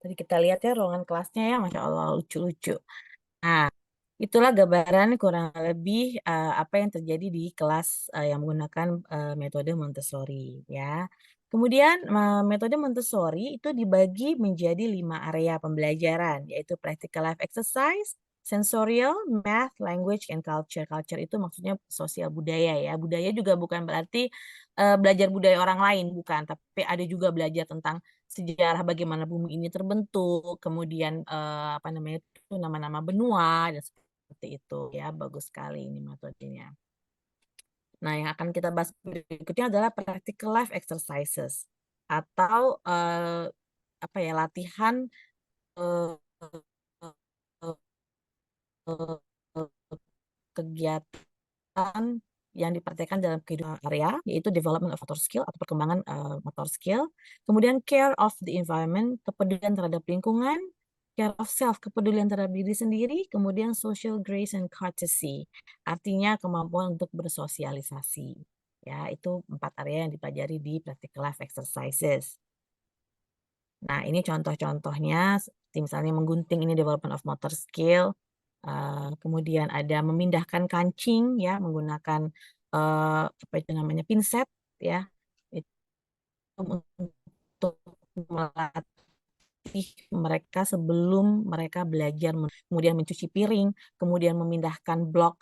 tadi kita lihat ya ruangan kelasnya ya, Masya Allah lucu-lucu. Nah, itulah gambaran kurang lebih apa yang terjadi di kelas yang menggunakan metode Montessori ya. Kemudian metode Montessori itu dibagi menjadi 5 area pembelajaran, yaitu practical life exercise, sensorial, math, language, and culture. Culture itu maksudnya sosial budaya ya. Budaya juga bukan berarti belajar budaya orang lain, bukan. Tapi ada juga belajar tentang sejarah bagaimana bumi ini terbentuk, kemudian apa namanya itu nama-nama benua dan seperti itu ya. Bagus sekali ini metodenya. Nah, yang akan kita bahas berikutnya adalah practical life exercises atau apa ya latihan eh, kegiatan yang dipraktekkan dalam kehidupan area, yaitu development of motor skill atau perkembangan motor skill. Kemudian care of the environment, kepedulian terhadap lingkungan, care of self, kepedulian terhadap diri sendiri, kemudian social grace and courtesy, artinya kemampuan untuk bersosialisasi. Ya, itu 4 area yang dipelajari di practical life exercises. Nah, ini contoh-contohnya, seperti misalnya menggunting ini development of motor skill, kemudian ada memindahkan kancing ya menggunakan apa itu namanya pinset ya, itu untuk melatih mereka sebelum mereka belajar, kemudian mencuci piring, kemudian memindahkan blok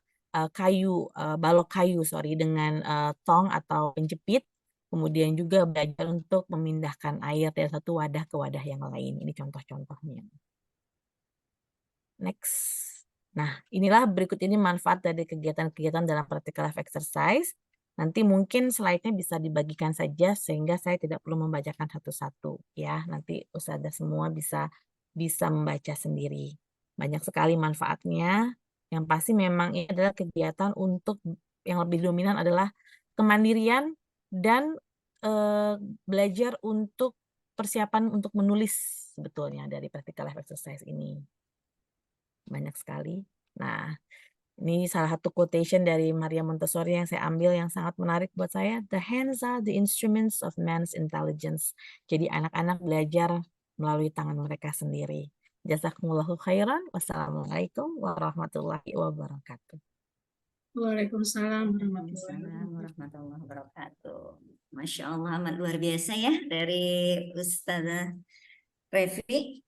kayu, balok kayu dengan tong atau penjepit, kemudian juga belajar untuk memindahkan air dari satu wadah ke wadah yang lain. Ini contoh-contohnya. Next. Nah, inilah berikut ini manfaat dari kegiatan-kegiatan dalam practical life exercise. Nanti mungkin slide-nya bisa dibagikan saja sehingga saya tidak perlu membacakan satu-satu ya. Nanti Ustazah semua bisa membaca sendiri. Banyak sekali manfaatnya. Yang pasti memang ini adalah kegiatan untuk yang lebih dominan adalah kemandirian dan belajar untuk persiapan untuk menulis sebetulnya dari practical life exercise ini. Banyak sekali. Nah, ini salah satu quotation dari Maria Montessori yang saya ambil yang sangat menarik buat saya. The hands are the instruments of man's intelligence. Jadi anak-anak belajar melalui tangan mereka sendiri. Jazakumullahu khairan. Wassalamualaikum warahmatullahi wabarakatuh. Waalaikumsalam warahmatullahi Waalaikumsalam warahmatullahi wabarakatuh. Masya Allah, amat luar biasa ya dari Ustazah Revi.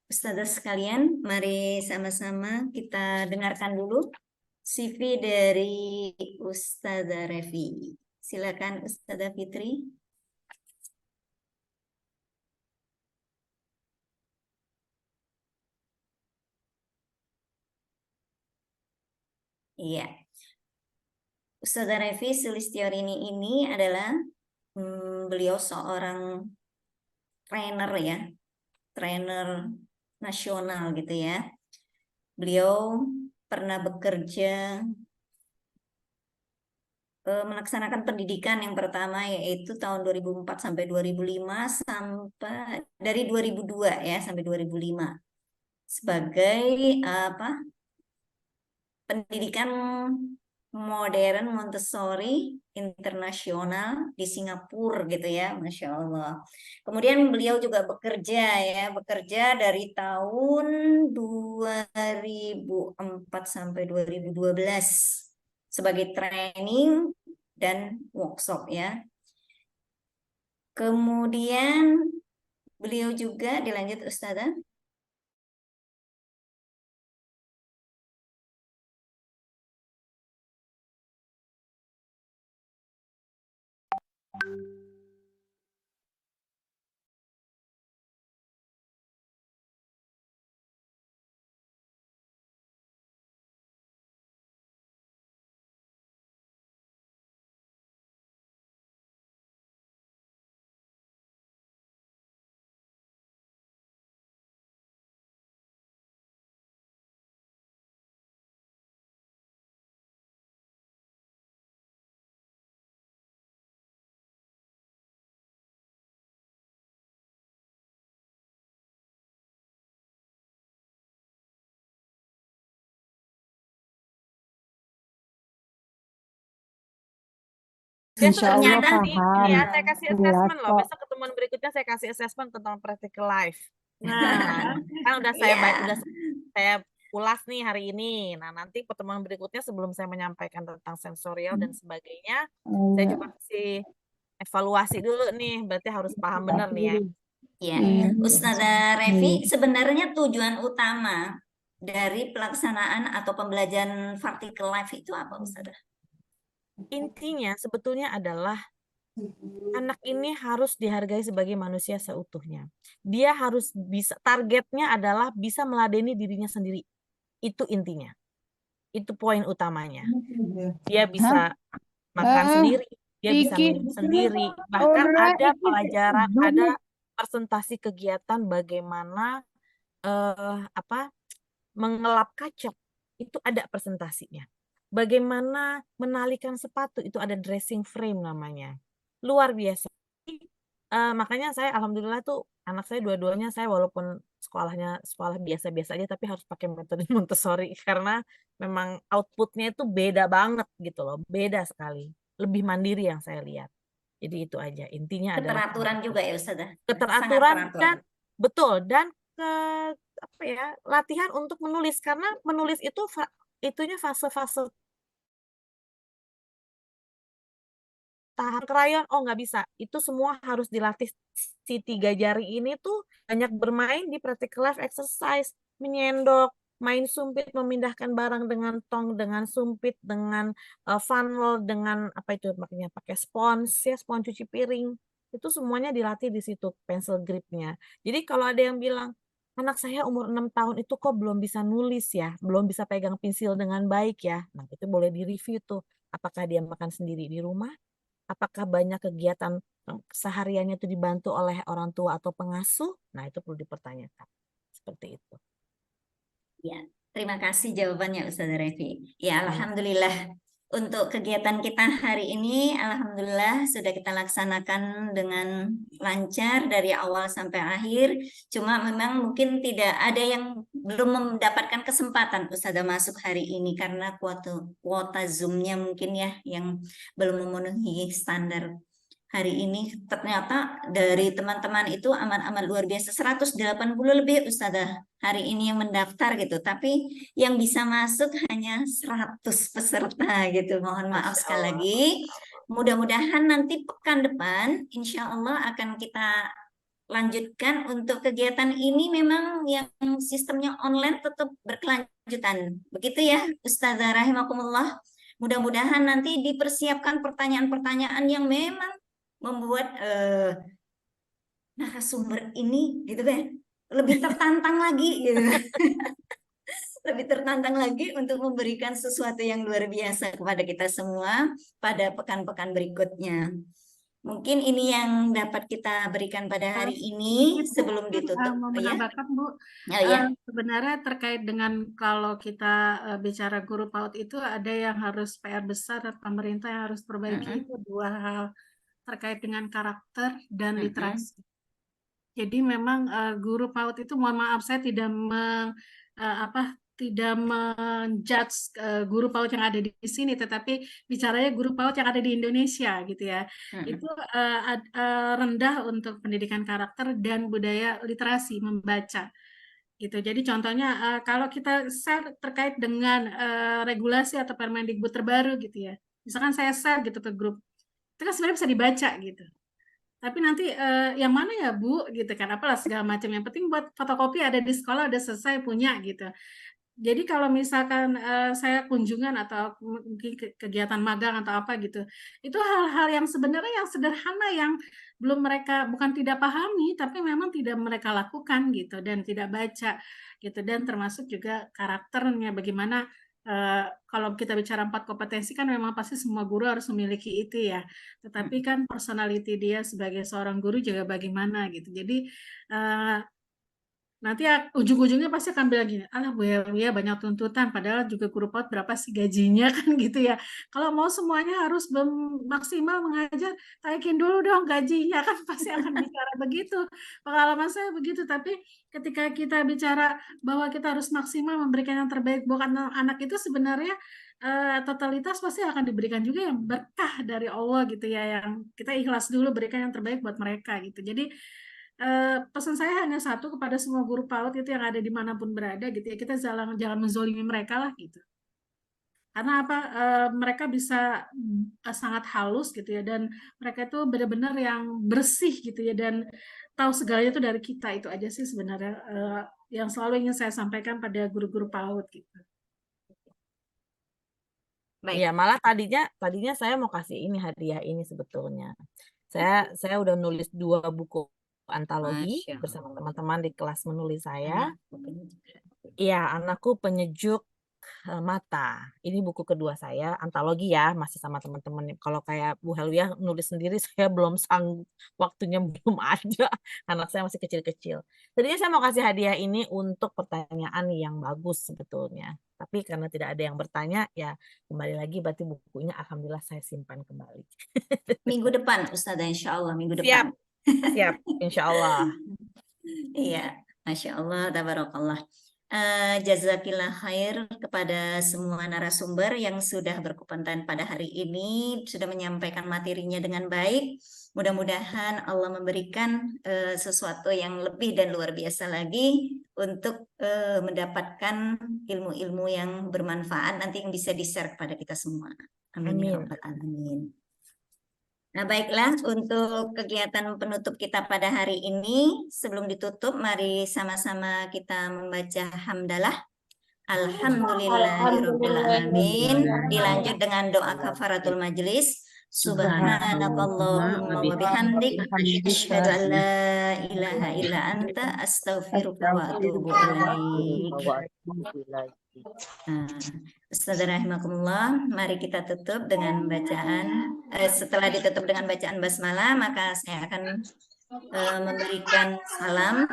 Ustazah sekalian, mari sama-sama kita dengarkan dulu CV dari Ustazah Revi. Silakan Ustazah Fitri. Iya. Ustazah Revi Sulistiorini ini adalah beliau seorang trainer ya, trainer nasional gitu ya. Beliau pernah bekerja melaksanakan pendidikan yang pertama yaitu tahun 2004 sampai 2005 sampai dari 2002 ya sampai 2005 sebagai pendidikan modern Montessori internasional di Singapura gitu ya, Masya Allah. Kemudian beliau juga bekerja dari tahun 2004 sampai 2012 sebagai training dan workshop ya. Kemudian beliau juga dilanjut Ustazah. Besok Insya Allah ternyata ini ya, paham. saya kasih Jelas assessment loh. kok. Besok ketemuan berikutnya saya kasih assessment tentang practical life. Nah, Kan udah saya ya udah saya ulas nih hari ini. Nah, nanti pertemuan berikutnya sebelum saya menyampaikan tentang sensorial dan sebagainya, saya coba kasih evaluasi dulu nih. Berarti harus paham benar nih ya. ya Hmm. Ustazah Revi, sebenarnya tujuan utama dari pelaksanaan atau pembelajaran vertical life itu apa, Ustazah? Intinya sebetulnya adalah anak ini harus dihargai sebagai manusia seutuhnya. Dia harus bisa, targetnya adalah bisa meladeni dirinya sendiri. Itu intinya. Itu poin utamanya. Dia bisa makan sendiri, dia bisa minum sendiri. Bahkan ada pelajaran, ada presentasi kegiatan bagaimana mengelap kaca. Itu ada presentasinya. Bagaimana menalikan sepatu, itu ada dressing frame namanya. Luar biasa. Makanya saya alhamdulillah tuh anak saya dua-duanya, saya walaupun sekolahnya sekolah biasa-biasa aja tapi harus pakai metode Montessori karena memang outputnya itu beda banget gitu loh, beda sekali, lebih mandiri yang saya lihat. Jadi itu aja intinya adalah Keteraturan juga ya Ustazah? Sangat keteraturan teratur. dan betul dan apa ya, latihan untuk menulis karena menulis itu itunya fase-fase tahap krayon, oh nggak bisa. Itu semua harus dilatih. Si 3 jari ini tuh banyak bermain di practical life exercise. Menyendok, main sumpit, memindahkan barang dengan tong, dengan sumpit, dengan funnel, dengan apa itu makanya pakai spons, ya spons cuci piring. Itu semuanya dilatih di situ, pencil gripnya. Jadi kalau ada yang bilang, anak saya umur 6 tahun itu kok belum bisa nulis ya, belum bisa pegang pensil dengan baik ya. Nah itu boleh direview tuh. Apakah dia makan sendiri di rumah? Apakah banyak kegiatan sehariannya itu dibantu oleh orang tua atau pengasuh? Nah, itu perlu dipertanyakan. Seperti itu. Ya, terima kasih jawabannya Ustazah Revi. Ya, alhamdulillah untuk kegiatan kita hari ini, alhamdulillah sudah kita laksanakan dengan lancar dari awal sampai akhir. Cuma memang mungkin tidak ada yang belum mendapatkan kesempatan Ustazah masuk hari ini karena kuota Zoom-nya mungkin ya yang belum memenuhi standar. Hari ini ternyata dari teman-teman itu amat-amat luar biasa, 180 lebih Ustazah hari ini yang mendaftar gitu, tapi yang bisa masuk hanya 100 peserta gitu. Mohon maaf sekali lagi. Mudah-mudahan nanti pekan depan insya Allah akan kita lanjutkan. Untuk kegiatan ini memang yang sistemnya online tetap berkelanjutan. Begitu ya Ustazah rahimakumullah. Mudah-mudahan nanti dipersiapkan pertanyaan-pertanyaan yang memang membuat narasumber ini gitu kan lebih tertantang lagi gitu. Lebih tertantang lagi untuk memberikan sesuatu yang luar biasa kepada kita semua pada pekan-pekan berikutnya. Mungkin ini yang dapat kita berikan pada hari ini sebelum ditutup. Mau Ya. menambahkan Bu, Oh, ya. sebenarnya terkait dengan kalau kita bicara guru PAUD itu ada yang harus PR besar dan pemerintah yang harus perbaiki, itu 2 hal terkait dengan karakter dan literasi. Jadi memang guru PAUD itu, mohon maaf saya tidak tidak menjudge guru PAUD yang ada di sini, tetapi bicaranya guru PAUD yang ada di Indonesia gitu ya. Itu rendah untuk pendidikan karakter dan budaya literasi membaca. Gitu. Jadi contohnya kalau kita share terkait dengan regulasi atau Permendikbud terbaru gitu ya. Misalkan saya share gitu ke grup. Itu kan sebenarnya bisa dibaca gitu. Tapi nanti yang mana ya Bu gitu kan, apalah segala macam, yang penting buat fotokopi ada di sekolah udah selesai punya gitu. Jadi kalau misalkan saya kunjungan atau mungkin kegiatan magang atau apa gitu, itu hal-hal yang sebenarnya yang sederhana yang belum mereka, bukan tidak pahami, tapi memang tidak mereka lakukan gitu dan tidak baca gitu. Dan termasuk juga karakternya, bagaimana kalau kita bicara 4 kompetensi kan memang pasti semua guru harus memiliki itu ya. Tetapi kan personality dia sebagai seorang guru juga bagaimana gitu. Jadi nanti ujung-ujungnya pasti akan bilang gini, alah Bu Helwia banyak tuntutan, padahal juga guru PAUD berapa sih gajinya kan gitu ya. Kalau mau semuanya harus maksimal mengajar, taikin dulu dong gajinya kan pasti akan bicara begitu. Pengalaman saya begitu, tapi ketika kita bicara bahwa kita harus maksimal memberikan yang terbaik buat anak itu sebenarnya totalitas pasti akan diberikan juga yang berkah dari Allah gitu ya, yang kita ikhlas dulu berikan yang terbaik buat mereka gitu. Jadi pesan saya hanya satu kepada semua guru PAUD itu yang ada dimanapun berada gitu ya, kita jangan menzolimi mereka lah gitu. Karena apa? Mereka bisa sangat halus gitu ya, dan mereka itu benar-benar yang bersih gitu ya, dan tahu segalanya itu dari kita. Itu aja sih sebenarnya yang selalu ingin saya sampaikan pada guru-guru PAUD gitu. Baik. Ya, malah tadinya saya mau kasih ini hadiah ini sebetulnya. Saya udah nulis 2 buku antologi Masya bersama Allah. teman-teman di kelas menulis saya. Anakku penyejuk. Iya, Anakku Penyejuk Mata. Ini buku kedua saya, antologi ya, masih sama teman-teman. Kalau kayak Bu Helwia nulis sendiri, saya belum sanggup, waktunya belum ada. Anak saya masih kecil-kecil. Tadinya saya mau kasih hadiah ini untuk pertanyaan yang bagus sebetulnya. Tapi karena tidak ada yang bertanya, ya kembali lagi berarti bukunya alhamdulillah saya simpan kembali. Minggu depan Ustazah, insya Allah minggu Siap, depan. siap, insya Allah. Iya, Masya Allah, tabarakallah. Jazakillah khair kepada semua narasumber yang sudah berkomentar pada hari ini, sudah menyampaikan materinya dengan baik. Mudah-mudahan Allah memberikan sesuatu yang lebih dan luar biasa lagi untuk mendapatkan ilmu-ilmu yang bermanfaat nanti yang bisa di-share kepada kita semua. Amin ya Amin. rabbal alamin. Nah, baiklah untuk kegiatan penutup kita pada hari ini. Sebelum ditutup, mari sama-sama kita membaca hamdalah. Alhamdulillahirabbil alamin. Dilanjut dengan doa kafaratul majlis. Subhanakallahumma wa bihamdik asyhadu an la ilaha illa anta astaghfiruka wa atubu ilaik. Ustazah rahimakumullah, mari kita tutup dengan bacaan. Setelah ditutup dengan bacaan basmalah, maka saya akan memberikan salam.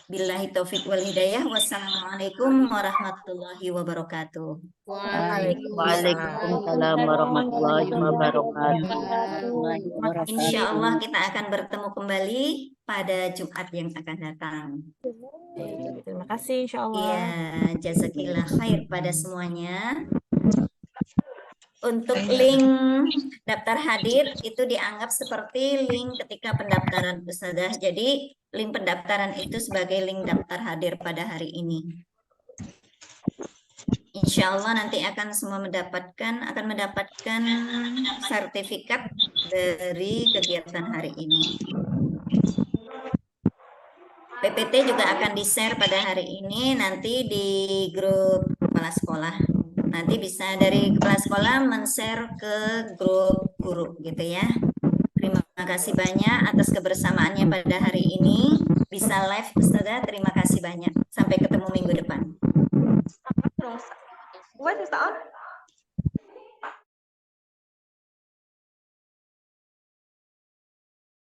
Billahi taufiq wal hidayah. Wassalamualaikum warahmatullahi wabarakatuh. Waalaikumsalam warahmatullahi wabarakatuh. Insya Allah kita akan bertemu kembali pada Jumat yang akan datang. Terima kasih insya Allah. Iya, jazakillah khair pada semuanya. Untuk link daftar hadir itu dianggap seperti link ketika pendaftaran Ustazah. Jadi link pendaftaran itu sebagai link daftar hadir pada hari ini. Insya Allah nanti akan semua akan mendapatkan sertifikat dari kegiatan hari ini. PPT juga akan di-share pada hari ini nanti di grup kepala sekolah. Nanti bisa dari kepala sekolah men-share ke grup guru gitu ya. Terima kasih banyak atas kebersamaannya pada hari ini. Bisa live Ustazah, terima kasih banyak. Sampai ketemu minggu depan. What is that?